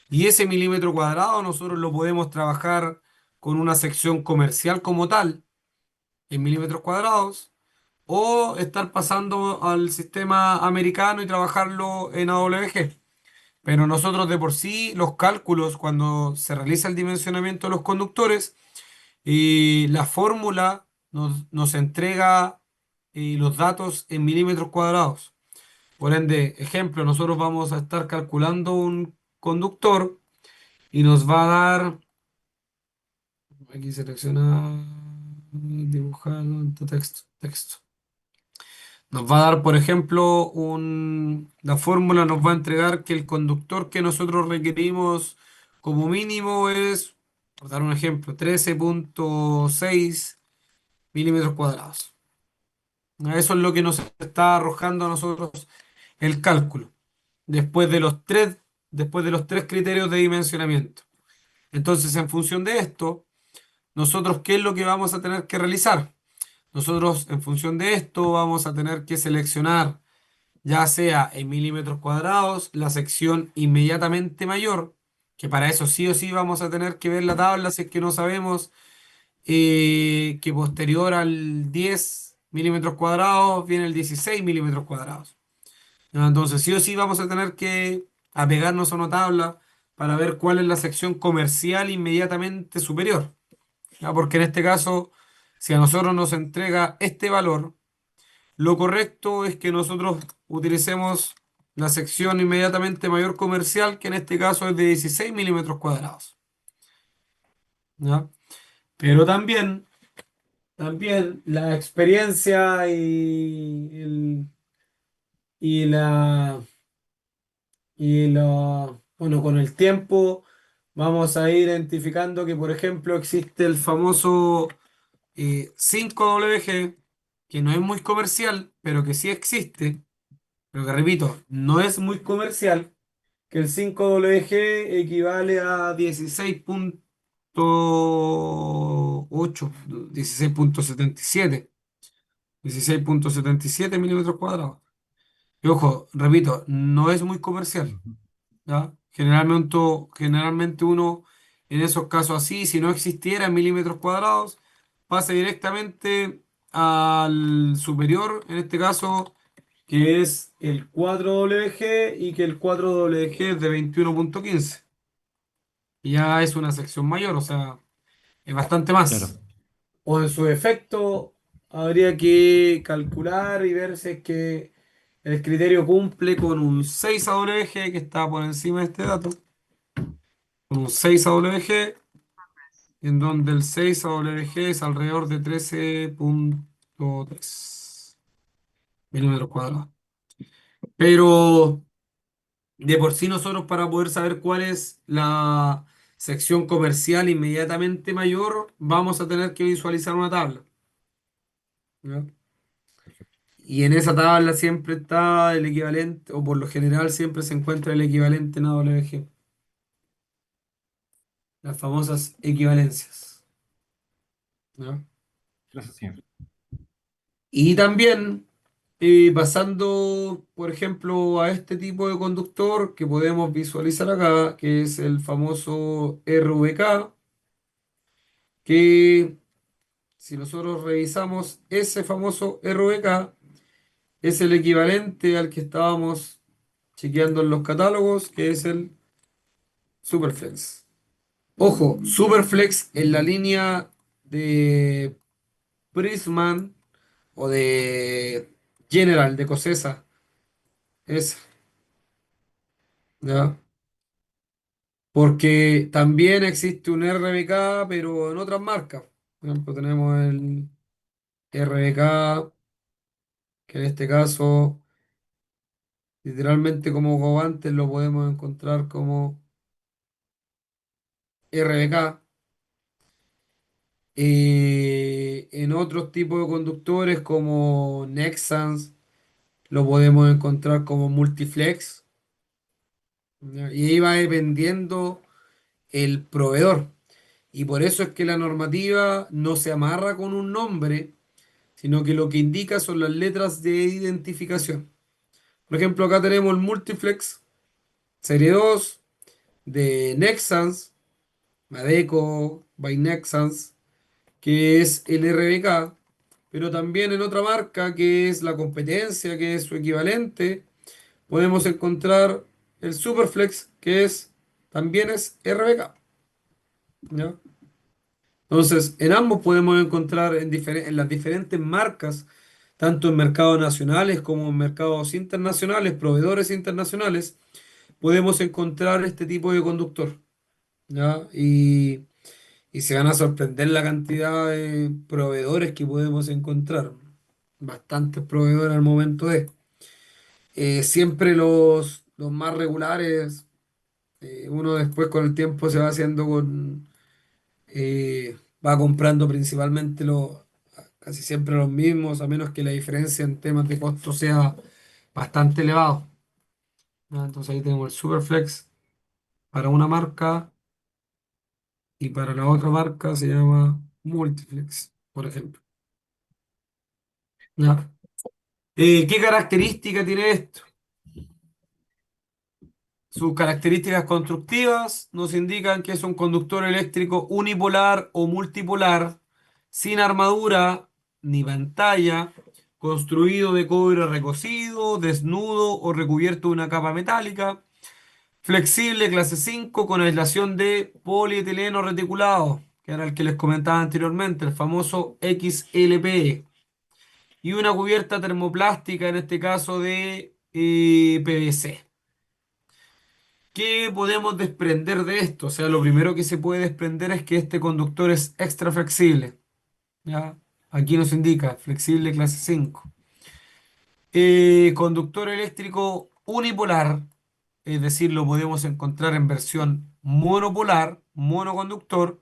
Y ese milímetro cuadrado nosotros lo podemos trabajar con una sección comercial como tal, en milímetros cuadrados, o estar pasando al sistema americano y trabajarlo en AWG. Pero nosotros de por sí, los cálculos, cuando se realiza el dimensionamiento de los conductores, y la fórmula nos entrega los datos en milímetros cuadrados. Por ende, ejemplo, nosotros vamos a estar calculando un conductor y nos va a dar, aquí selecciona, dibujado, texto. Nos va a dar, por ejemplo, la fórmula nos va a entregar que el conductor que nosotros requerimos como mínimo es, por dar un ejemplo, 13,6 milímetros cuadrados. Eso es lo que nos está arrojando a nosotros el cálculo, después de los tres, después de los tres criterios de dimensionamiento. Entonces, en función de esto, nosotros, ¿qué es lo que vamos a tener que realizar? Nosotros, en función de esto, vamos a tener que seleccionar, ya sea en milímetros cuadrados, la sección inmediatamente mayor, que para eso sí o sí vamos a tener que ver la tabla si es que no sabemos que posterior al 10 milímetros cuadrados viene el 16 milímetros cuadrados. ¿Ya? Entonces, sí o sí vamos a tener que apegarnos a una tabla para ver cuál es la sección comercial inmediatamente superior. ¿Ya? Porque en este caso, si a nosotros nos entrega este valor, lo correcto es que nosotros utilicemos la sección inmediatamente mayor comercial, que en este caso es de 16 milímetros cuadrados. ¿Ya? Pero también la experiencia y la, bueno, con el tiempo vamos a ir identificando que, por ejemplo, existe el famoso 5WG, que no es muy comercial, pero que sí existe, pero que repito, no es muy comercial, que el 5WG equivale a 16,8, 16,77 milímetros cuadrados. Y ojo, repito, no es muy comercial, Ujú. ¿ya? Generalmente uno, en esos casos así, si no existiera en milímetros cuadrados, pasa directamente al superior, en este caso, que es el 4WG y que el 4WG es de 21,15. Y ya es una sección mayor, o sea, es bastante Claro. más. O en su efecto, habría que calcular y ver si es que el criterio cumple con un 6 AWG que está por encima de este dato, con un 6 AWG, en donde el 6 AWG es alrededor de 13,3 milímetros cuadrados. Pero de por sí nosotros para poder saber cuál es la sección comercial inmediatamente mayor, vamos a tener que visualizar una tabla. ¿Ya? Y en esa tabla siempre está el equivalente, o por lo general siempre se encuentra el equivalente en AWG, las famosas equivalencias. ¿Ya? Gracias, señor. Y también, pasando, por ejemplo, a este tipo de conductor que podemos visualizar acá, que es el famoso RVK, que si nosotros revisamos ese famoso RVK, es el equivalente al que estábamos chequeando en los catálogos, que es el Superflex. Ojo, Superflex en la línea de Prisman o de General, de Cosesa. Es, ¿ya? Porque también existe un RBK, pero en otras marcas. Por ejemplo, tenemos el RBK, que en este caso, literalmente como cobantes, lo podemos encontrar como RBK. En otros tipos de conductores como Nexans, lo podemos encontrar como multiflex, ¿ya? Y ahí va dependiendo el proveedor. Y por eso es que la normativa no se amarra con un nombre, sino que lo que indica son las letras de identificación. Por ejemplo, acá tenemos el multiflex Serie 2 de Nexans Madeco, by Nexans, que es el RBK, pero también en otra marca que es la competencia, que es su equivalente, podemos encontrar el Superflex, que también es RBK, ¿ya? Entonces, en ambos podemos encontrar en las diferentes marcas, tanto en mercados nacionales como en mercados internacionales, proveedores internacionales, podemos encontrar este tipo de conductor, ¿ya? Y se van a sorprender la cantidad de proveedores que podemos encontrar. Bastantes proveedores al momento siempre los más regulares, uno después con el tiempo se va haciendo va comprando principalmente casi siempre los mismos, a menos que la diferencia en temas de costo sea bastante elevado, ¿ya? Entonces ahí tenemos el Superflex para una marca y para la otra marca se llama Multiflex, por ejemplo, ¿ya? ¿Qué característica tiene esto? Sus características constructivas nos indican que es un conductor eléctrico unipolar o multipolar, sin armadura ni pantalla, construido de cobre recocido, desnudo o recubierto de una capa metálica, flexible clase 5 con aislación de polietileno reticulado, que era el que les comentaba anteriormente, el famoso XLPE, y una cubierta termoplástica, en este caso de PVC. ¿Qué podemos desprender de esto? O sea, lo primero que se puede desprender es que este conductor es extra flexible, ¿ya? Aquí nos indica flexible clase 5. Conductor eléctrico unipolar, es decir, lo podemos encontrar en versión monopolar, monoconductor,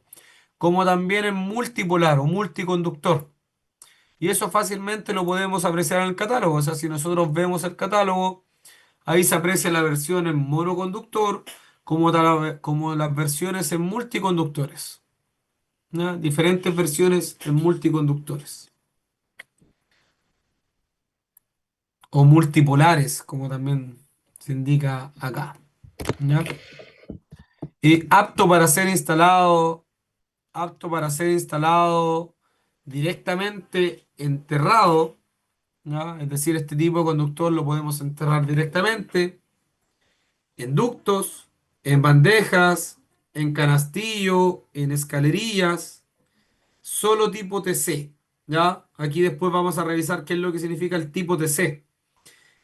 como también en multipolar o multiconductor. Y eso fácilmente lo podemos apreciar en el catálogo. O sea, si nosotros vemos el catálogo, ahí se aprecia la versión en monoconductor como las versiones en multiconductores, ¿ya? Diferentes versiones en multiconductores o multipolares, como también se indica acá, ¿ya? Y apto para ser instalado directamente enterrado, ¿ya? Es decir, este tipo de conductor lo podemos enterrar directamente en ductos, en bandejas, en canastillo, en escalerillas, solo tipo TC, ¿ya? Aquí después vamos a revisar qué es lo que significa el tipo TC,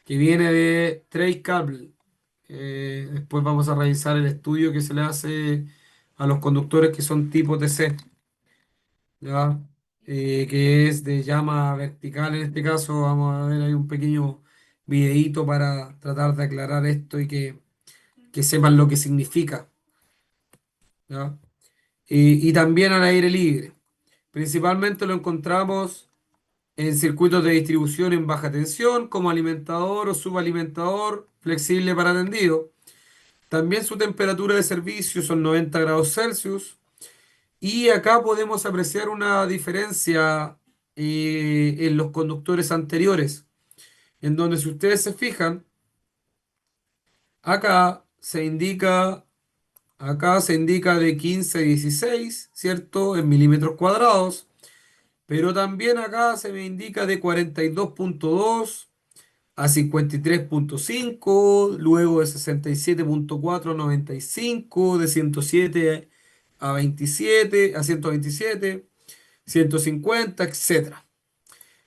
que viene de Tray Cable. Después vamos a revisar el estudio que se le hace a los conductores que son tipo TC, ¿ya? Que es de llama vertical en este caso. Vamos a ver ahí un pequeño videíto para tratar de aclarar esto y que sepan lo que significa, ¿ya? Y también al aire libre. Principalmente lo encontramos en circuitos de distribución en baja tensión, como alimentador o subalimentador flexible para tendido. También su temperatura de servicio son 90 grados Celsius. Y acá podemos apreciar una diferencia en los conductores anteriores, en donde si ustedes se fijan, acá se indica, acá se indica de 15 a 16, ¿cierto? En milímetros cuadrados. Pero también acá se me indica de 42,2 a 53,5, luego de 67,4 a 95, de 107 a 27, a 127, 150, etcétera.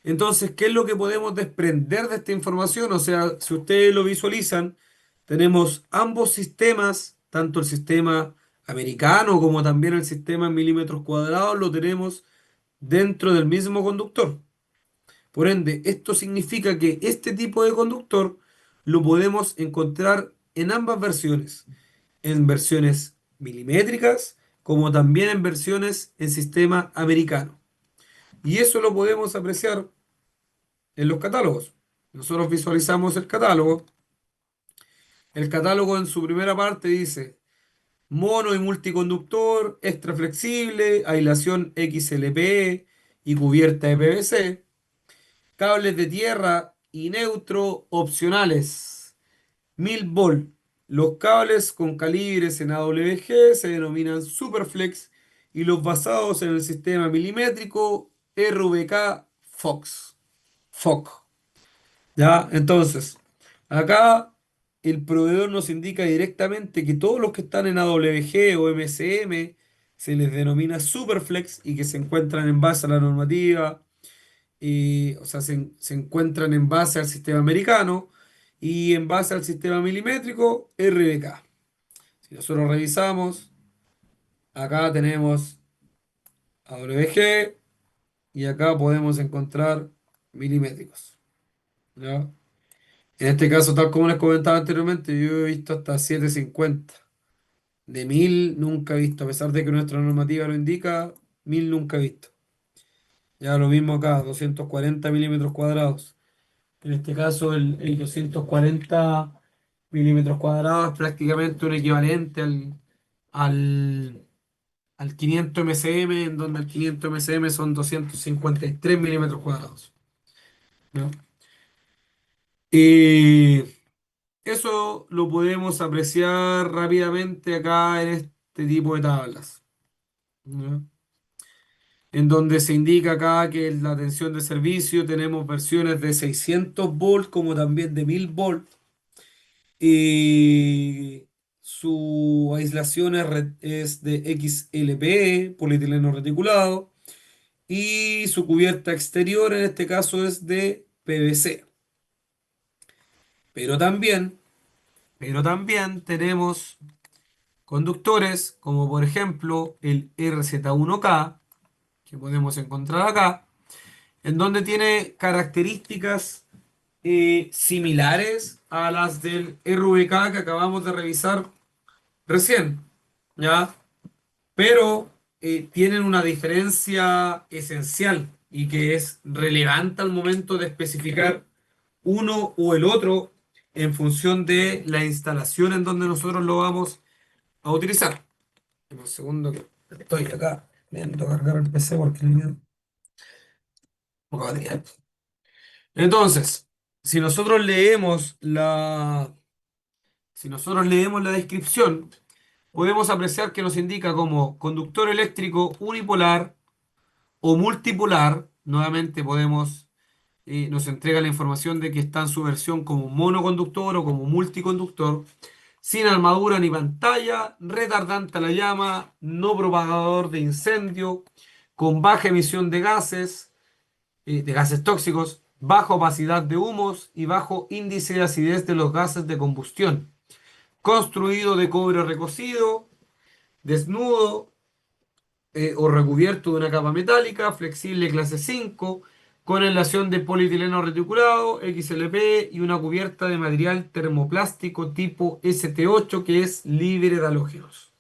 Entonces, ¿qué es lo que podemos desprender de esta información? O sea, si ustedes lo visualizan, tenemos ambos sistemas, tanto el sistema americano como también el sistema en milímetros cuadrados, lo tenemos dentro del mismo conductor. Por ende, esto significa que este tipo de conductor lo podemos encontrar en ambas versiones, en versiones milimétricas como también en versiones en sistema americano. Y eso lo podemos apreciar en los catálogos. Nosotros visualizamos el catálogo. El catálogo en su primera parte dice mono y multiconductor, extra flexible, aislación XLPE y cubierta de PVC. Cables de tierra y neutro opcionales. 1000 volt. Los cables con calibres en AWG se denominan Superflex y los basados en el sistema milimétrico RVK Fox. FOC. ¿Ya? Entonces, acá el proveedor nos indica directamente que todos los que están en AWG o MCM se les denomina Superflex y que se encuentran en base a la normativa, o sea, se encuentran en base al sistema americano y en base al sistema milimétrico RBK. Si nosotros revisamos, acá tenemos AWG y acá podemos encontrar milimétricos. ¿Ya? En este caso, tal como les comentaba anteriormente, yo he visto hasta 750. De 1000 nunca he visto, a pesar de que nuestra normativa lo indica, 1000 nunca he visto. Ya lo mismo acá, 240 milímetros cuadrados. En este caso, el 240 milímetros cuadrados es prácticamente un equivalente al, al 500 mcm, en donde el 500 mcm son 253 milímetros cuadrados. ¿Ya? Y eso lo podemos apreciar rápidamente acá en este tipo de tablas. ¿Ya? En donde se indica acá que en la tensión de servicio tenemos versiones de 600 volts como también de 1000 volts. Y su aislación es de XLPE, polietileno reticulado, y su cubierta exterior en este caso es de PVC. Pero también, pero también tenemos conductores como por ejemplo el RZ1K, que podemos encontrar acá, en donde tiene características similares a las del RVK que acabamos de revisar recién, ¿ya? Pero tienen una diferencia esencial y que es relevante al momento de especificar uno o el otro en función de la instalación en donde nosotros lo vamos a utilizar. En un segundo que estoy acá viendo cargar el PC porque le queda poca batería. Entonces, si nosotros leemos si nosotros leemos la descripción, podemos apreciar que nos indica como conductor eléctrico unipolar o multipolar. Nuevamente nos entrega la información de que está en su versión como monoconductor o como multiconductor, sin armadura ni pantalla, retardante a la llama, no propagador de incendio, con baja emisión de gases tóxicos, baja opacidad de humos y bajo índice de acidez de los gases de combustión, construido de cobre recocido, desnudo o recubierto de una capa metálica, flexible clase 5, con aislación de polietileno reticulado, XLP y una cubierta de material termoplástico tipo ST8 que es libre de halógenos.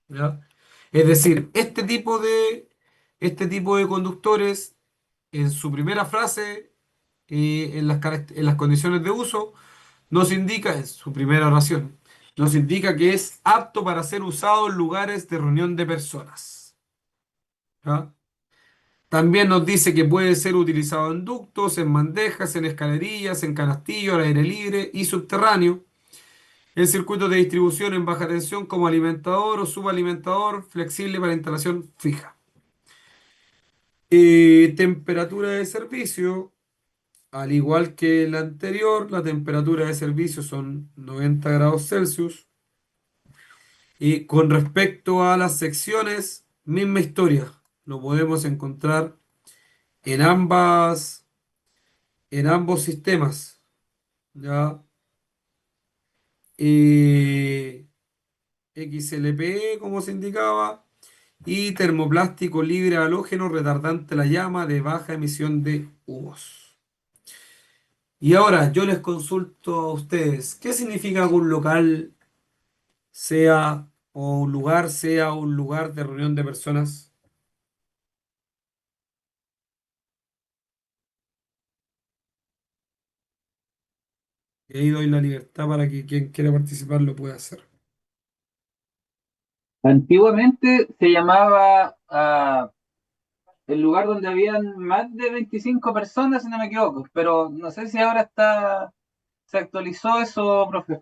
¿Ya? Es decir, este tipo de conductores, en su primera frase, en las condiciones de uso, nos indica, en su primera oración, nos indica que es apto para ser usado en lugares de reunión de personas. ¿Ya? También nos dice que puede ser utilizado en ductos, en bandejas, en escalerillas, en canastillo, al aire libre y subterráneo, en circuitos de distribución en baja tensión como alimentador o subalimentador, flexible para instalación fija. Temperatura de servicio, al igual que la anterior, la temperatura de servicio son 90 grados Celsius. Y con respecto a las secciones, misma historia. Lo podemos encontrar en ambos sistemas. ¿Ya? Eh, XLPE, como se indicaba, y termoplástico libre de halógeno retardante a la llama de baja emisión de humos. Y ahora yo les consulto a ustedes, ¿qué significa que un local sea o un lugar sea un lugar de reunión de personas? Y ahí doy la libertad para que quien quiera participar lo pueda hacer. Antiguamente se llamaba el lugar donde habían más de 25 personas, si no me equivoco, pero no sé si ahora se actualizó eso, profe.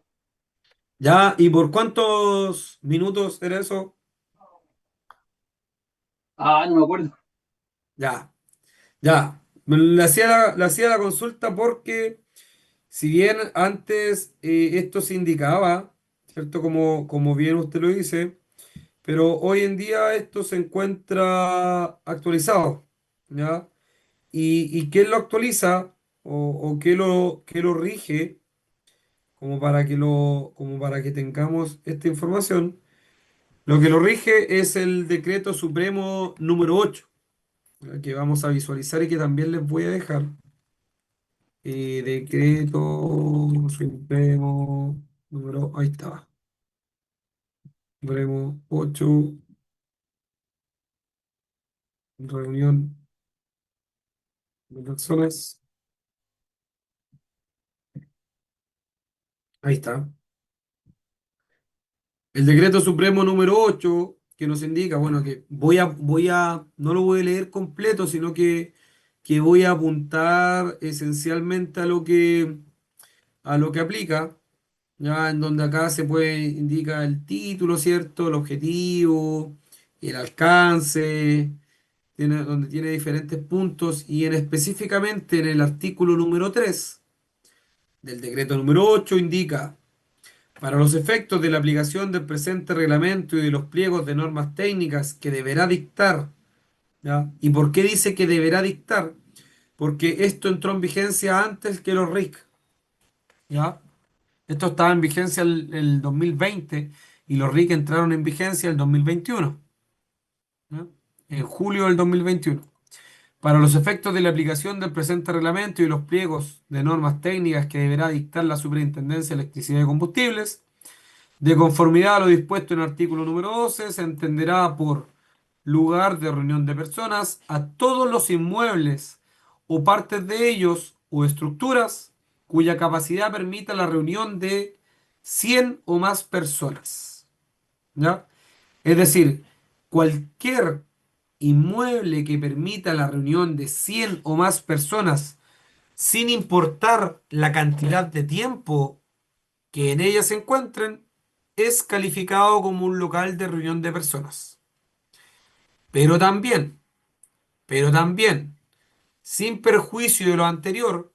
¿Ya? ¿Y por cuántos minutos era eso? Ah, no me acuerdo. Ya, ya. Le hacía la consulta porque, si bien antes esto se indicaba, ¿cierto? Como bien usted lo dice, pero hoy en día esto se encuentra actualizado, ¿ya? ¿Y quién lo actualiza o qué lo rige como para que tengamos esta información? Lo que lo rige es el Decreto Supremo número 8, ¿ya? Que vamos a visualizar y que también les voy a dejar. Decreto Supremo ahí está, Supremo 8, reunión de personas. Ahí está. El Decreto Supremo número 8 que nos indica, bueno, que no lo voy a leer completo, sino que voy a apuntar esencialmente a lo que aplica, ya en donde acá se puede indicar el título, ¿cierto? El objetivo, el alcance, donde tiene diferentes puntos, y específicamente en el artículo número 3 del decreto número 8 indica: para los efectos de la aplicación del presente reglamento y de los pliegos de normas técnicas que deberá dictar, ¿ya? ¿Y por qué dice que deberá dictar? Porque esto entró en vigencia antes que los RIC, ¿ya? Esto estaba en vigencia el 2020 y los RIC entraron en vigencia el 2021, ¿ya? En julio del 2021. Para los efectos de la aplicación del presente reglamento y los pliegos de normas técnicas que deberá dictar la Superintendencia de Electricidad y Combustibles, de conformidad a lo dispuesto en el artículo número 12, se entenderá por lugar de reunión de personas a todos los inmuebles o partes de ellos o estructuras cuya capacidad permita la reunión de 100 o más personas, ¿ya? Es decir, cualquier inmueble que permita la reunión de 100 o más personas, sin importar la cantidad de tiempo que en ella se encuentren, es calificado como un local de reunión de personas. Pero también, pero también, sin perjuicio de lo anterior,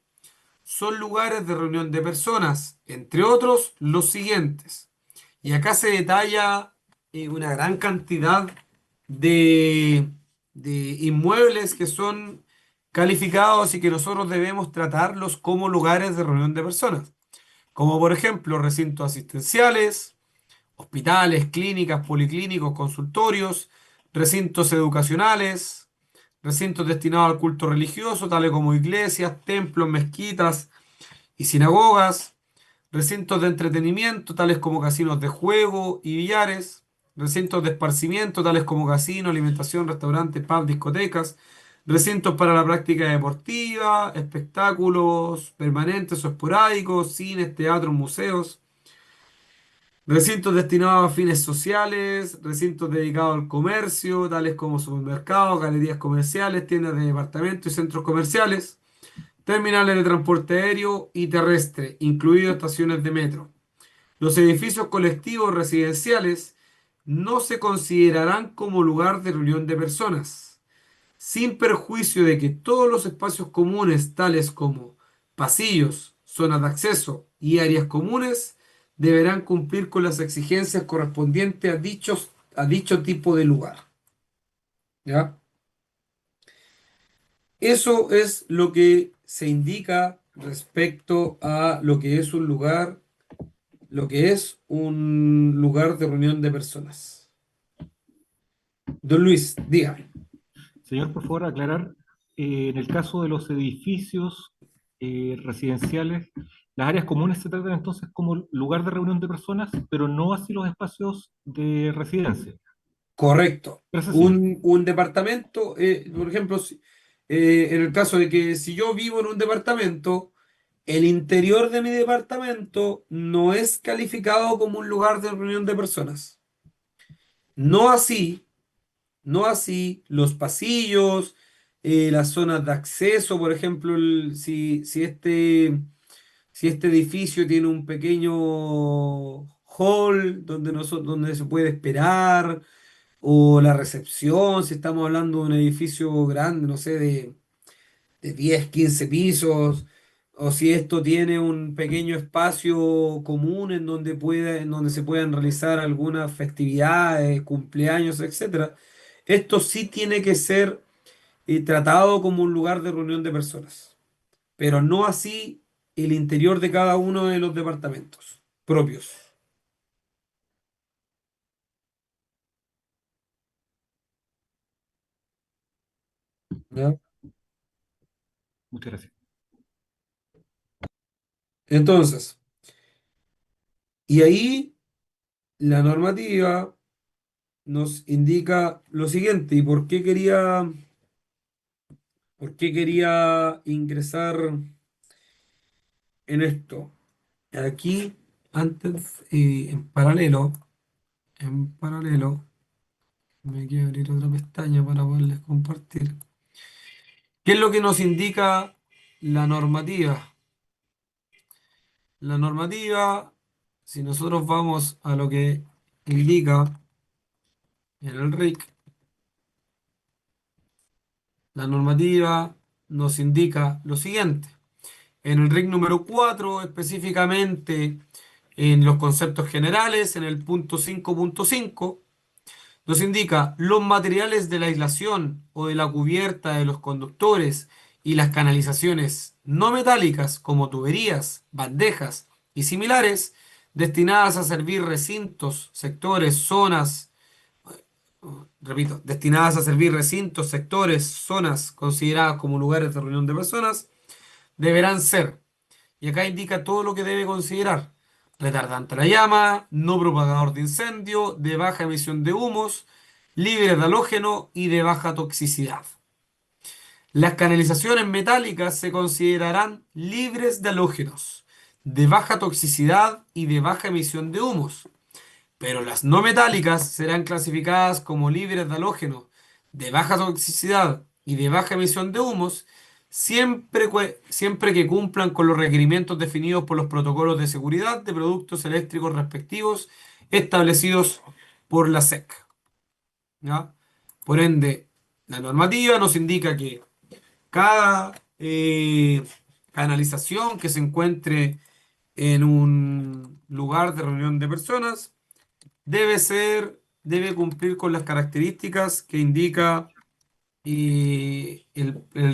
son lugares de reunión de personas, entre otros, los siguientes. Y acá se detalla una gran cantidad de, de inmuebles que son calificados y que nosotros debemos tratarlos como lugares de reunión de personas, como por ejemplo recintos asistenciales, hospitales, clínicas, policlínicos, consultorios, recintos educacionales, recintos destinados al culto religioso, tales como iglesias, templos, mezquitas y sinagogas, recintos de entretenimiento, tales como casinos de juego y billares, recintos de esparcimiento, tales como casinos, alimentación, restaurantes, pubs, discotecas, recintos para la práctica deportiva, espectáculos permanentes o esporádicos, cines, teatros, museos, recintos destinados a fines sociales, recintos dedicados al comercio, tales como supermercados, galerías comerciales, tiendas de departamentos y centros comerciales, terminales de transporte aéreo y terrestre, incluidas estaciones de metro. Los edificios colectivos residenciales no se considerarán como lugar de reunión de personas, sin perjuicio de que todos los espacios comunes, tales como pasillos, zonas de acceso y áreas comunes, deberán cumplir con las exigencias correspondientes a dicho tipo de lugar. ¿Ya? Eso es lo que se indica respecto a lo que es un lugar de reunión de personas. Don Luis, dígame. Señor, por favor, aclarar, en el caso de los edificios residenciales, las áreas comunes se tratan entonces como lugar de reunión de personas, pero no así los espacios de residencia. Correcto. ¿Es así? Un departamento, por ejemplo, en el caso de que si yo vivo en un departamento, el interior de mi departamento no es calificado como un lugar de reunión de personas. No así, no así los pasillos, las zonas de acceso, por ejemplo, si este edificio tiene un pequeño hall donde se puede esperar, o la recepción, si estamos hablando de un edificio grande, no sé, de 10 15 pisos, o si esto tiene un pequeño espacio común en donde se puedan realizar algunas festividades, cumpleaños, etcétera. Esto sí tiene que ser tratado como un lugar de reunión de personas, pero no así el interior de cada uno de los departamentos propios. ¿Ya? Muchas gracias. Entonces, y ahí la normativa nos indica lo siguiente, y por qué quería ingresar en esto. Aquí, antes, en paralelo, me quiero abrir otra pestaña para poderles compartir. ¿Qué es lo que nos indica la normativa? La normativa, si nosotros vamos a lo que indica en el RIC, la normativa nos indica lo siguiente. En el RIC número 4 específicamente en los conceptos generales, en el punto 5.5, nos indica los materiales de la aislación o de la cubierta de los conductores y las canalizaciones no metálicas como tuberías, bandejas y similares destinadas a servir recintos, sectores, zonas, destinadas a servir recintos, sectores, zonas consideradas como lugares de reunión de personas, deberán ser, y acá indica todo lo que debe considerar: retardante a la llama, no propagador de incendio, de baja emisión de humos, libre de halógeno y de baja toxicidad. Las canalizaciones metálicas se considerarán libres de halógenos, de baja toxicidad y de baja emisión de humos, pero las no metálicas serán clasificadas como libres de halógeno, de baja toxicidad y de baja emisión de humos, siempre que cumplan con los requerimientos definidos por los protocolos de seguridad de productos eléctricos respectivos establecidos por la SEC. ¿Ya? Por ende, la normativa nos indica que cada canalización que se encuentre en un lugar de reunión de personas debe cumplir con las características que indica el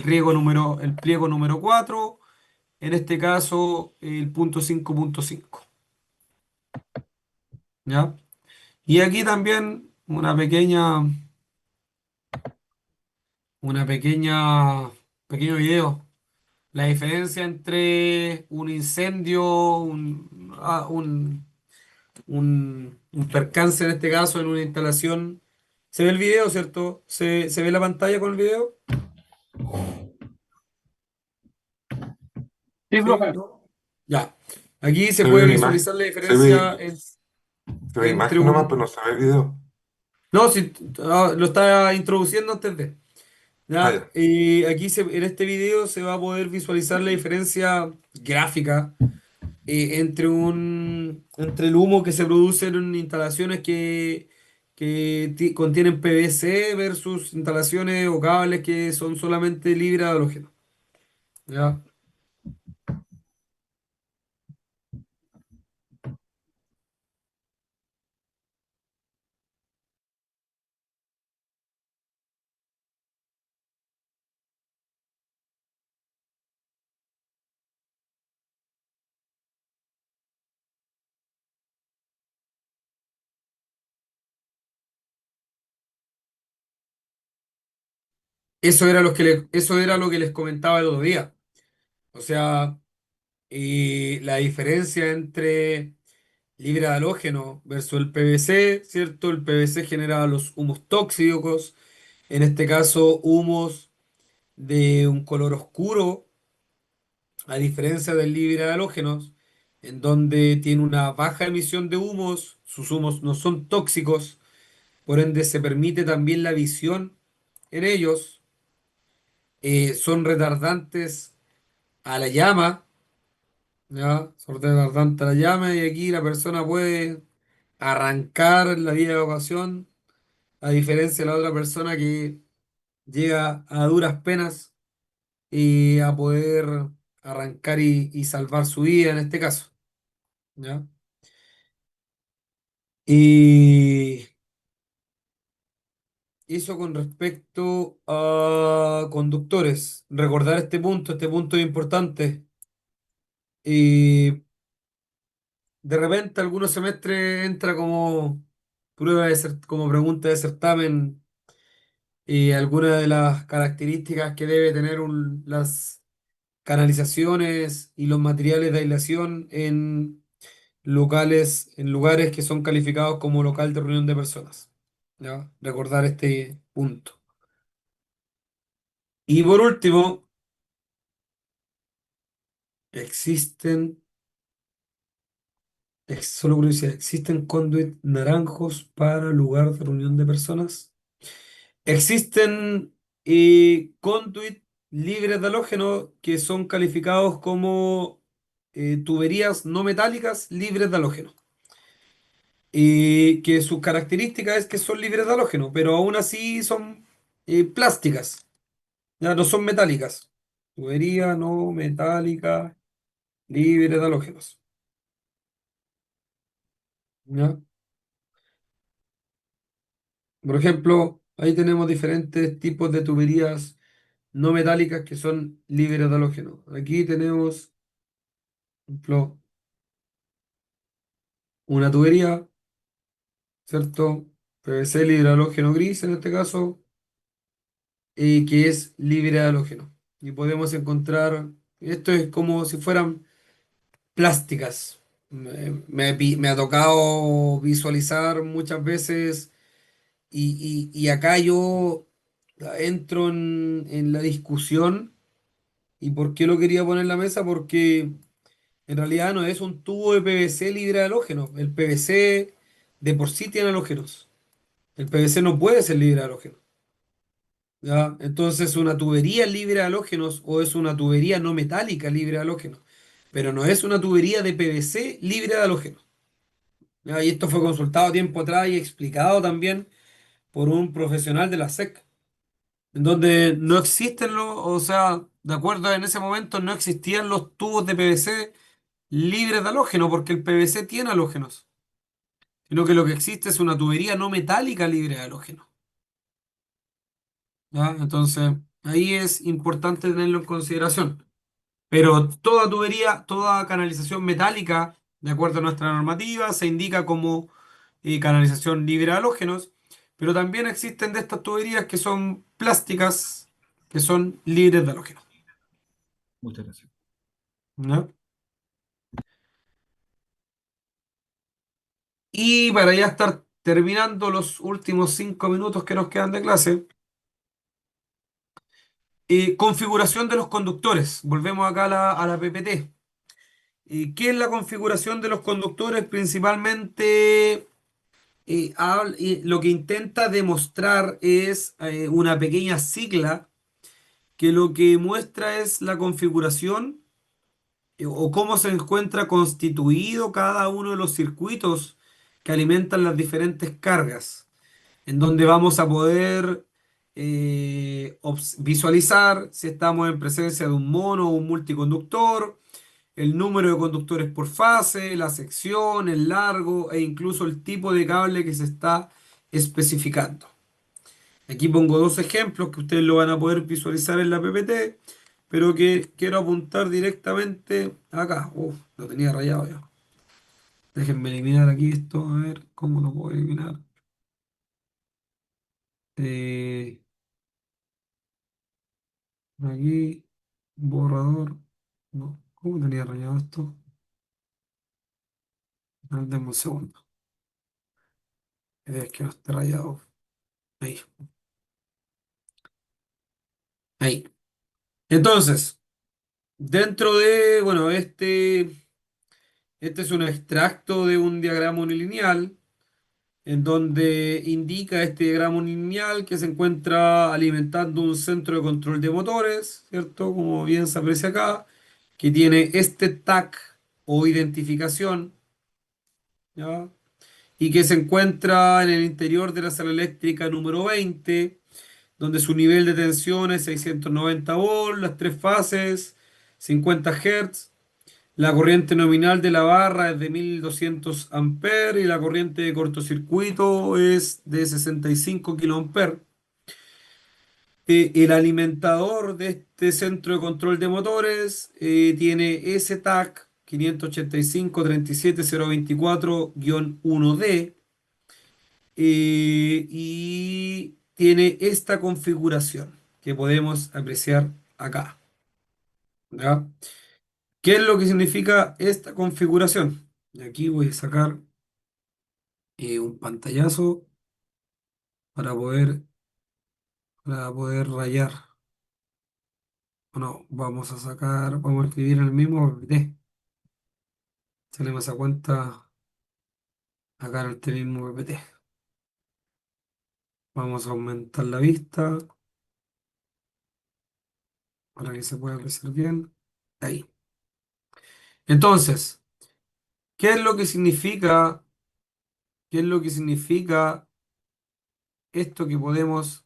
pliego número 4, en este caso el punto 5.5. ¿Ya? Y aquí también pequeño video. La diferencia entre un incendio, un percance en este caso en una instalación. ¿Se ve el video, cierto? ¿Se ve la pantalla con el video? Sí, ¿Sí? profe. ¿No? Ya. Aquí se Se puede ve la imagen, visualizar la se ve, diferencia se ve entre imagen nomás, pero un... no se ve video. No, si lo está introduciendo antes de... Ah, ¿Ya? ya. Y aquí en este video se va a poder visualizar la diferencia gráfica entre el humo que se produce en instalaciones que contienen PVC versus instalaciones o cables que son solamente libres de halógeno. ¿Ya? Eso era lo que les comentaba el otro día. O sea, la diferencia entre libre de halógeno versus el PVC, ¿cierto? El PVC genera los humos tóxicos, en este caso humos de un color oscuro, a diferencia del libre de halógenos, en donde tiene una baja emisión de humos, sus humos no son tóxicos, por ende se permite también la visión en ellos, son retardantes a la llama, ¿ya? Son retardantes a la llama y aquí la persona puede arrancar la vía de evacuación, a diferencia de la otra persona que llega a duras penas y a poder arrancar y salvar su vida en este caso. ¿Ya? Y eso con respecto a conductores. Recordar este punto es importante. Y de repente algunos semestres entra como como pregunta de certamen y algunas de las características que debe tener las canalizaciones y los materiales de aislación en lugares que son calificados como local de reunión de personas. ¿Ya? Recordar este punto. Y por último, existen, solo curiosidad, ¿existen conduit naranjos para lugar de reunión de personas? Existen conduit libres de halógeno que son calificados como tuberías no metálicas libres de halógeno. Y que su característica es que son libres de halógeno, pero aún así son plásticas, ya no son metálicas. Tubería no metálica libre de halógenos. ¿Ya? Por ejemplo, ahí tenemos diferentes tipos de tuberías no metálicas que son libres de halógeno. Aquí tenemos, por ejemplo, una tubería, ¿cierto? PVC libre de halógeno gris en este caso, y que es libre de halógeno. Y podemos encontrar, esto es como si fueran plásticas. Me ha tocado visualizar muchas veces y acá yo entro en la discusión. ¿Y por qué lo quería poner en la mesa? Porque en realidad no es un tubo de PVC libre de halógenos. El PVC de por sí tiene halógenos. El PVC no puede ser libre de halógenos. ¿Ya? Entonces una tubería libre de halógenos o es una tubería no metálica libre de halógenos. Pero no es una tubería de PVC libre de halógenos. ¿Ya? Y esto fue consultado tiempo atrás y explicado también por un profesional de la SEC, en donde no existen o sea, de acuerdo en ese momento no existían los tubos de PVC libres de halógeno, porque el PVC tiene halógenos, sino que lo que existe es una tubería no metálica libre de halógeno. ¿Ya? Entonces, ahí es importante tenerlo en consideración. Pero toda tubería, toda canalización metálica, de acuerdo a nuestra normativa, se indica como canalización libre de halógenos, pero también existen de estas tuberías que son plásticas, que son libres de halógenos. Muchas gracias. ¿Ya? Y para ya estar terminando los últimos 5 minutos que nos quedan de clase, configuración de los conductores. Volvemos acá a la PPT. ¿Qué es la configuración de los conductores? Principalmente lo que intenta demostrar es una pequeña sigla que lo que muestra es la configuración o cómo se encuentra constituido cada uno de los circuitos que alimentan las diferentes cargas, en donde vamos a poder visualizar si estamos en presencia de un mono o un multiconductor, el número de conductores por fase, la sección, el largo e incluso el tipo de cable que se está especificando. Aquí pongo dos ejemplos que ustedes lo van a poder visualizar en la PPT, pero que quiero apuntar directamente acá. Uf, lo tenía rayado ya. Déjenme eliminar aquí esto, a ver cómo lo puedo eliminar. Eh, Aquí, borrador. No, ¿cómo tenía rayado esto? A ver, denme un segundo. Es que no esté rayado. Ahí, ahí. Entonces, dentro de, bueno, este es un extracto de un diagrama unilineal en donde indica este diagrama unilineal que se encuentra alimentando un centro de control de motores, ¿cierto? Como bien se aprecia acá, que tiene este tag o identificación, ¿ya? y que se encuentra en el interior de la sala eléctrica número 20, donde su nivel de tensión es 690 volts, las tres fases, 50 Hz. La corriente nominal de la barra es de 1200 amperes y la corriente de cortocircuito es de 65 kiloamperes. El alimentador de este centro de control de motores tiene STAC 585-37024-1D y tiene esta configuración que podemos apreciar acá. ¿Ya? ¿Qué es lo que significa esta configuración? Y aquí voy a sacar un pantallazo para poder rayar. Bueno, vamos a escribir el mismo PPT. Tenemos esa cuenta acá en este mismo PPT. Vamos a aumentar la vista para que se pueda apreciar bien. Ahí. Entonces, ¿qué es lo que significa? ¿Qué es lo que significa esto que podemos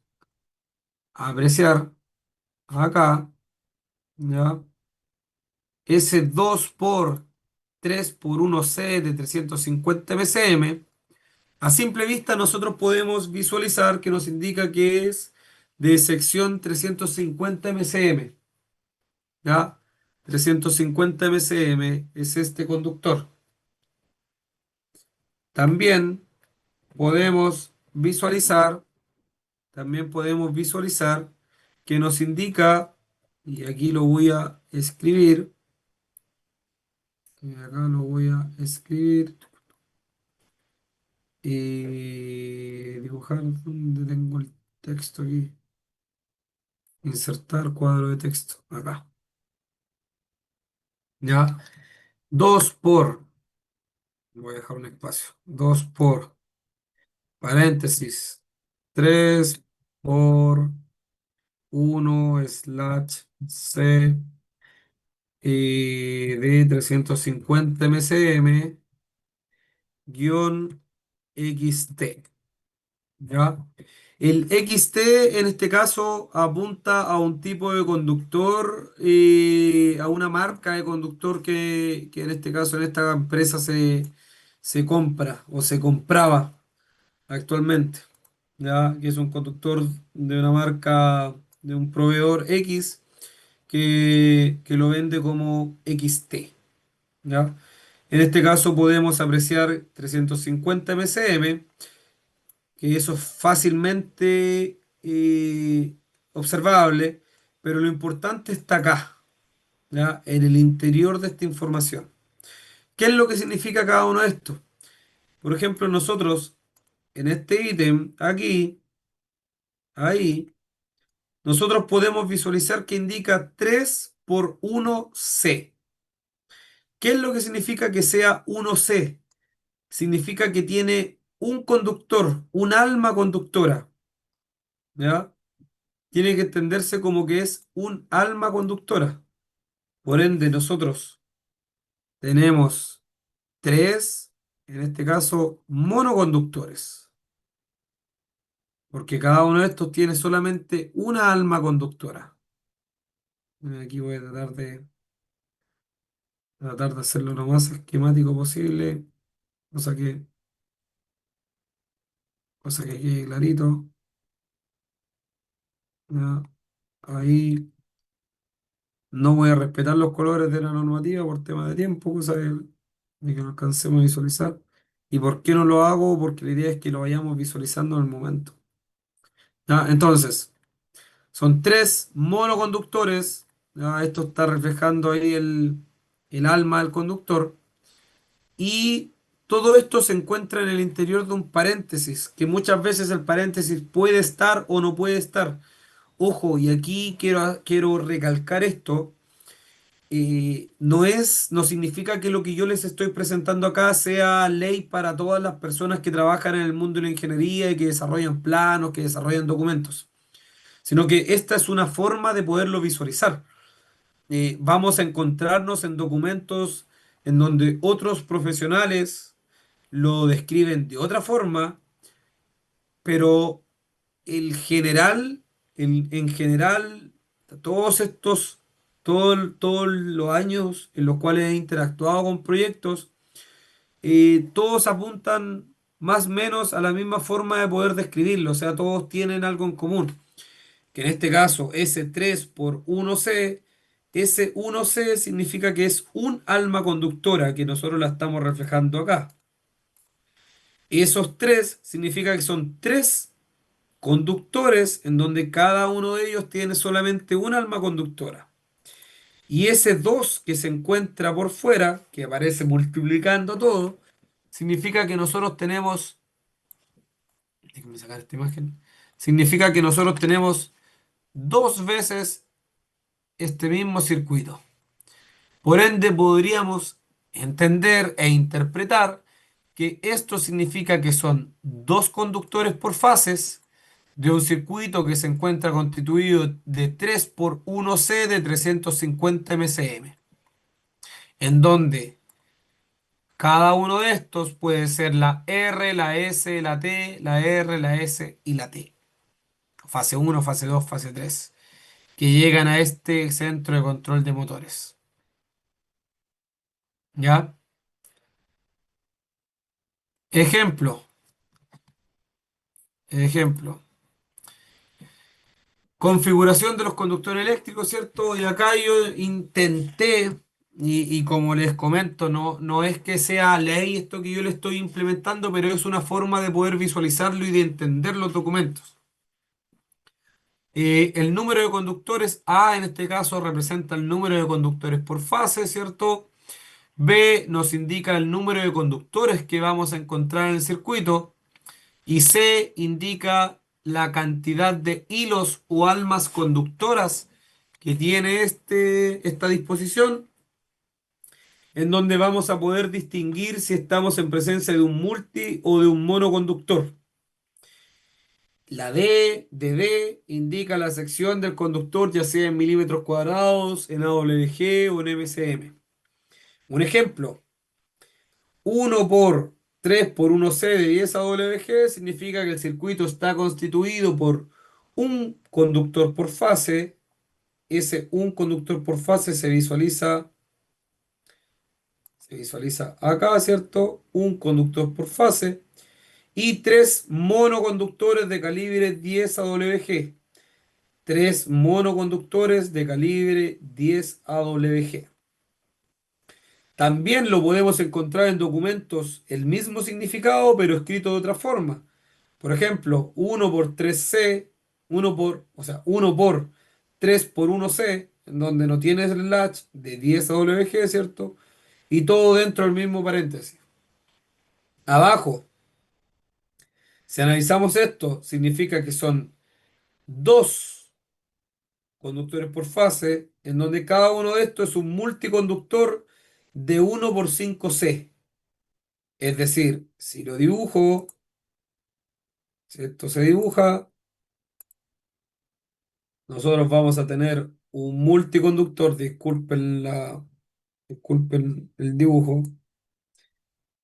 apreciar acá? ¿Ya? Ese 2 por 3 por 1C de 350 msm. A simple vista nosotros podemos visualizar que nos indica que es de sección 350 msm. ¿Ya? 350 msm es este conductor. También podemos visualizar, también podemos visualizar que nos indica, y aquí lo voy a escribir, y acá lo voy a escribir, y dibujar donde tengo el texto aquí, insertar cuadro de texto, acá, ¿ya? 2 por, voy a dejar un espacio, 2 por, paréntesis, 3 por 1 slash C de 350 msm guión XT, ¿ya? El XT en este caso apunta a un tipo de conductor, a una marca de conductor que en este caso en esta empresa se compra o se compraba actualmente, ¿ya? Que es un conductor de una marca, de un proveedor X que lo vende como XT, ¿ya? En este caso podemos apreciar 350 msm, que eso es fácilmente observable, pero lo importante está acá, ¿ya? En el interior de esta información. ¿Qué es lo que significa cada uno de estos? Por ejemplo, nosotros en este ítem, aquí, ahí, nosotros podemos visualizar que indica 3 por 1C. ¿Qué es lo que significa que sea 1C? Significa que tiene un conductor, un alma conductora, ¿ya? Tiene que entenderse como que es un alma conductora. Por ende, nosotros tenemos tres, en este caso, monoconductores, porque cada uno de estos tiene solamente una alma conductora. Aquí voy a tratar de hacerlo lo más esquemático posible, cosa que, cosa que quede clarito. ¿Ya? Ahí no voy a respetar los colores de la normativa por tema de tiempo, cosa de que no alcancemos a visualizar. ¿Y por qué no lo hago? Porque la idea es que lo vayamos visualizando en el momento. ¿Ya? Entonces, son tres monoconductores. ¿Ya? Esto está reflejando ahí el alma del conductor. Y todo esto se encuentra en el interior de un paréntesis, que muchas veces el paréntesis puede estar o no puede estar. Ojo, y aquí quiero recalcar esto. No significa que lo que yo les estoy presentando acá sea ley para todas las personas que trabajan en el mundo de la ingeniería y que desarrollan planos, que desarrollan documentos, sino que esta es una forma de poderlo visualizar. Vamos a encontrarnos en documentos en donde otros profesionales lo describen de otra forma, pero el general, en general, todos estos, todos los años en los cuales he interactuado con proyectos, todos apuntan más o menos a la misma forma de poder describirlo, o sea, todos tienen algo en común, que en este caso S3 por 1C, S1C significa que es un alma conductora, que nosotros la estamos reflejando acá. Esos tres significa que son tres conductores en donde cada uno de ellos tiene solamente un alma conductora. Y ese 2 que se encuentra por fuera, que aparece multiplicando todo, significa que nosotros tenemos, déjame sacar esta imagen, significa que nosotros tenemos dos veces este mismo circuito. Por ende, podríamos entender e interpretar que esto significa que son dos conductores por fases de un circuito que se encuentra constituido de 3 por 1C de 350 MCM, en donde cada uno de estos puede ser la R, la S, la T, la R, la S y la T. Fase uno, fase 2, fase 3, que llegan a este centro de control de motores. ¿Ya? Ejemplo, ejemplo. Configuración de los conductores eléctricos, ¿cierto? Y acá yo intenté, y como les comento, no es que sea ley esto que yo le estoy implementando, pero es una forma de poder visualizarlo y de entender los documentos. El número de conductores, A en este caso representa el número de conductores por fase, ¿cierto? B nos indica el número de conductores que vamos a encontrar en el circuito. Y C indica la cantidad de hilos o almas conductoras que tiene esta disposición, en donde vamos a poder distinguir si estamos en presencia de un multi o de un monoconductor. La D de D indica la sección del conductor, ya sea en milímetros cuadrados, en AWG o en MCM. Un ejemplo, 1 por 3 por 1C de 10 AWG significa que el circuito está constituido por un conductor por fase. Ese un conductor por fase se visualiza acá, ¿cierto? Un conductor por fase. Y tres monoconductores de calibre 10 AWG. Tres monoconductores de calibre 10 AWG. También lo podemos encontrar en documentos el mismo significado, pero escrito de otra forma. Por ejemplo, 1 por 3C, uno por 3 por 1C, en donde no tienes el latch de 10 AWG, ¿cierto? Y todo dentro del mismo paréntesis. Abajo, si analizamos esto, significa que son dos conductores por fase, en donde cada uno de estos es un multiconductor de 1 por 5C. Es decir, si lo dibujo, si esto se dibuja, nosotros vamos a tener un multiconductor, disculpen el dibujo,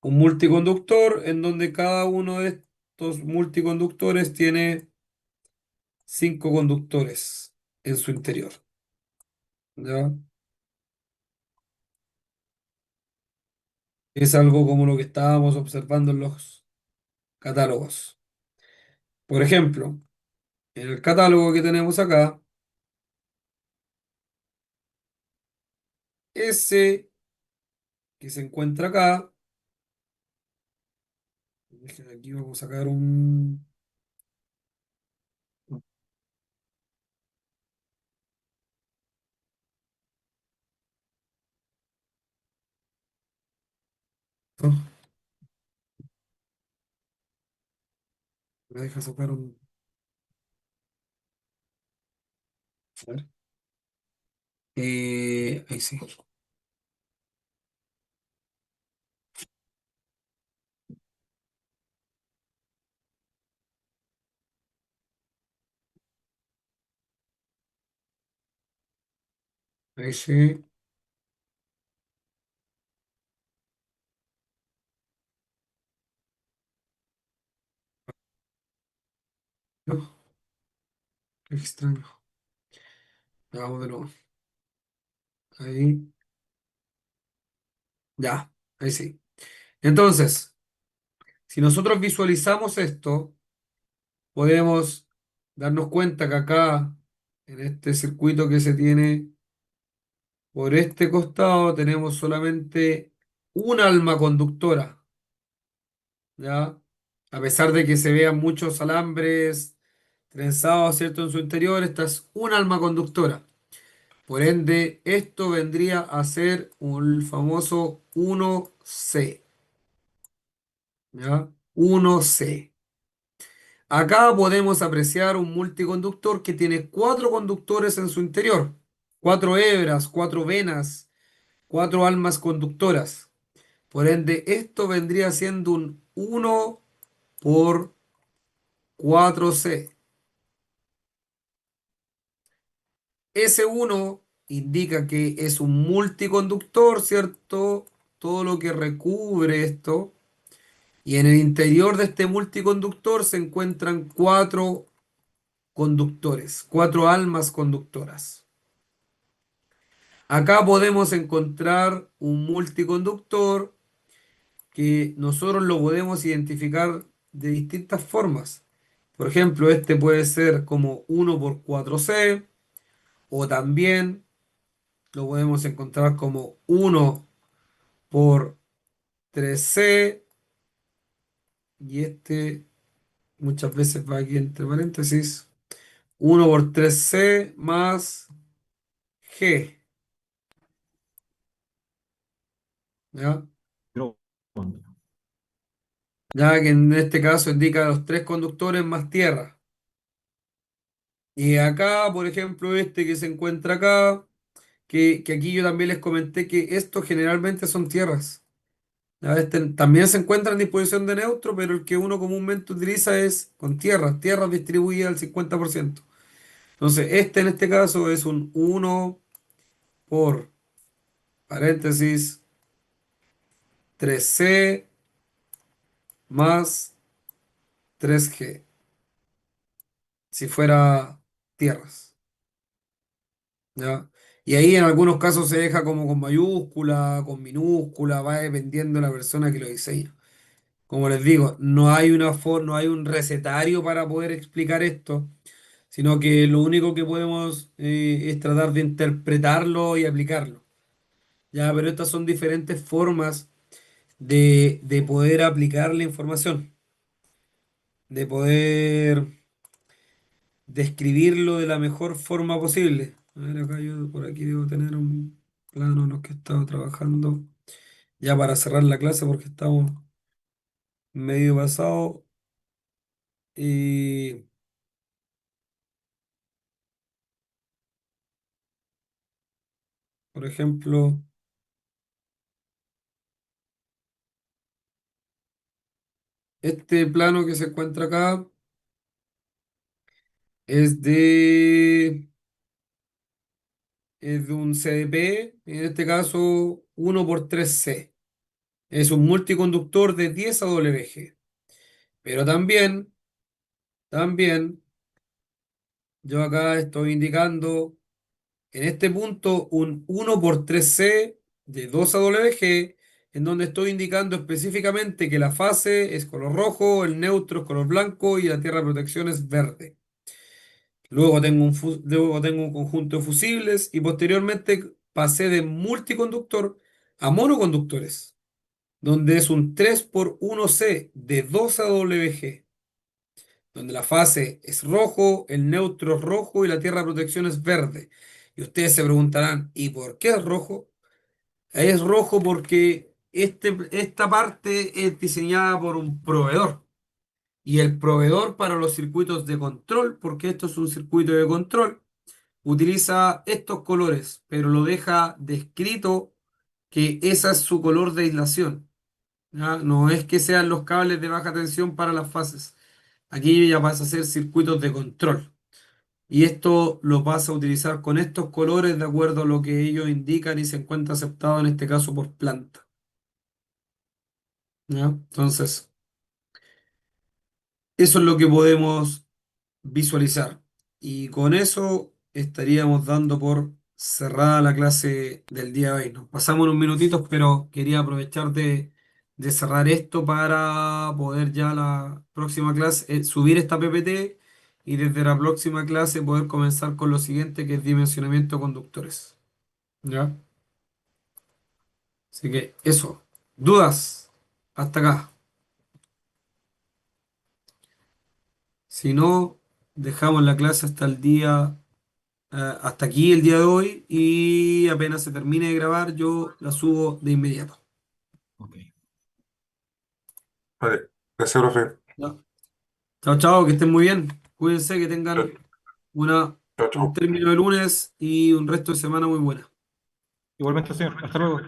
un multiconductor en donde cada uno de estos multiconductores tiene 5 conductores en su interior. ¿Ya? Es algo como lo que estábamos observando en los catálogos. Por ejemplo, en el catálogo que tenemos acá, ese que se encuentra acá, aquí vamos a sacar un... oh, me deja sacar un... a ver. Ahí sí. Ahí sí. Qué extraño. Vamos de nuevo. Ahí. Ya, ahí sí. Entonces, si nosotros visualizamos esto, podemos darnos cuenta que acá, en este circuito que se tiene por este costado, tenemos solamente un alma conductora, ¿ya? A pesar de que se vean muchos alambres trenzados, ¿cierto? En su interior, esta es un alma conductora. Por ende, esto vendría a ser un famoso 1C, ¿ya? 1C. Acá podemos apreciar un multiconductor que tiene cuatro conductores en su interior, cuatro hebras, cuatro venas, cuatro almas conductoras. Por ende, esto vendría siendo un 1 por 4C. Ese 1 indica que es un multiconductor, ¿cierto? Todo lo que recubre esto. Y en el interior de este multiconductor se encuentran cuatro conductores, cuatro almas conductoras. Acá podemos encontrar un multiconductor que nosotros lo podemos identificar de distintas formas. Por ejemplo, este puede ser como 1 por 4C, o también lo podemos encontrar como 1 por 3C, y este muchas veces va aquí entre paréntesis, 1 por 3C más G, ¿ya? Pero, Ya que en este caso indica los tres conductores más tierra. Y acá, por ejemplo, este que se encuentra acá, que aquí yo también les comenté que estos generalmente son tierras. Ya, este también se encuentra en disposición de neutro, pero el que uno comúnmente utiliza es con tierras, tierras distribuidas al 50%. Entonces, este en este caso es un 1 por paréntesis 3C más 3G, si fuera tierras. ¿Ya? Y ahí en algunos casos se deja como con mayúscula, con minúscula, va dependiendo de la persona que lo diseña. Como les digo, no hay no hay un recetario para poder explicar esto, sino que lo único que podemos es tratar de interpretarlo y aplicarlo. Ya, pero estas son diferentes formas de poder aplicar la información, de poder describirlo de la mejor forma posible. A ver, acá yo por aquí debo tener un plano en los que he estado trabajando ya para cerrar la clase porque estamos medio pasado. Y, por ejemplo, este plano que se encuentra acá es es de un CDP, en este caso 1 por 3C. Es un multiconductor de 10 AWG. Pero también, yo acá estoy indicando en este punto un 1 por 3C de 2 AWG, en donde estoy indicando específicamente que la fase es color rojo, el neutro es color blanco y la tierra de protección es verde. Luego tengo un conjunto de fusibles y posteriormente pasé de multiconductor a monoconductores, donde es un 3 por 1C de 2 AWG, donde la fase es rojo, el neutro es rojo y la tierra de protección es verde. Y ustedes se preguntarán, ¿y por qué es rojo? Es rojo porque esta parte es diseñada por un proveedor. Y el proveedor para los circuitos de control, porque esto es un circuito de control, utiliza estos colores, pero lo deja descrito que ese es su color de aislación. ¿Ya? No es que sean los cables de baja tensión para las fases. Aquí ya pasa a ser circuitos de control. Y esto lo vas a utilizar con estos colores de acuerdo a lo que ellos indican y se encuentra aceptado en este caso por planta. ¿Ya? Entonces, eso es lo que podemos visualizar. Y con eso estaríamos dando por cerrada la clase del día de hoy. Nos pasamos unos minutitos, pero quería aprovechar de cerrar esto para poder ya la próxima clase subir esta PPT y desde la próxima clase poder comenzar con lo siguiente, que es dimensionamiento de conductores. ¿Ya? Así que eso. ¿Dudas? Hasta acá. Si no, dejamos la clase hasta el día, hasta aquí el día de hoy y apenas se termine de grabar, yo la subo de inmediato. Ok. Vale. Gracias, profe. ¿Ya? Chao, chao, que estén muy bien. Cuídense, que tengan Chao, un chao. término de lunes y un resto de semana muy buena. Igualmente, señor. Hasta luego.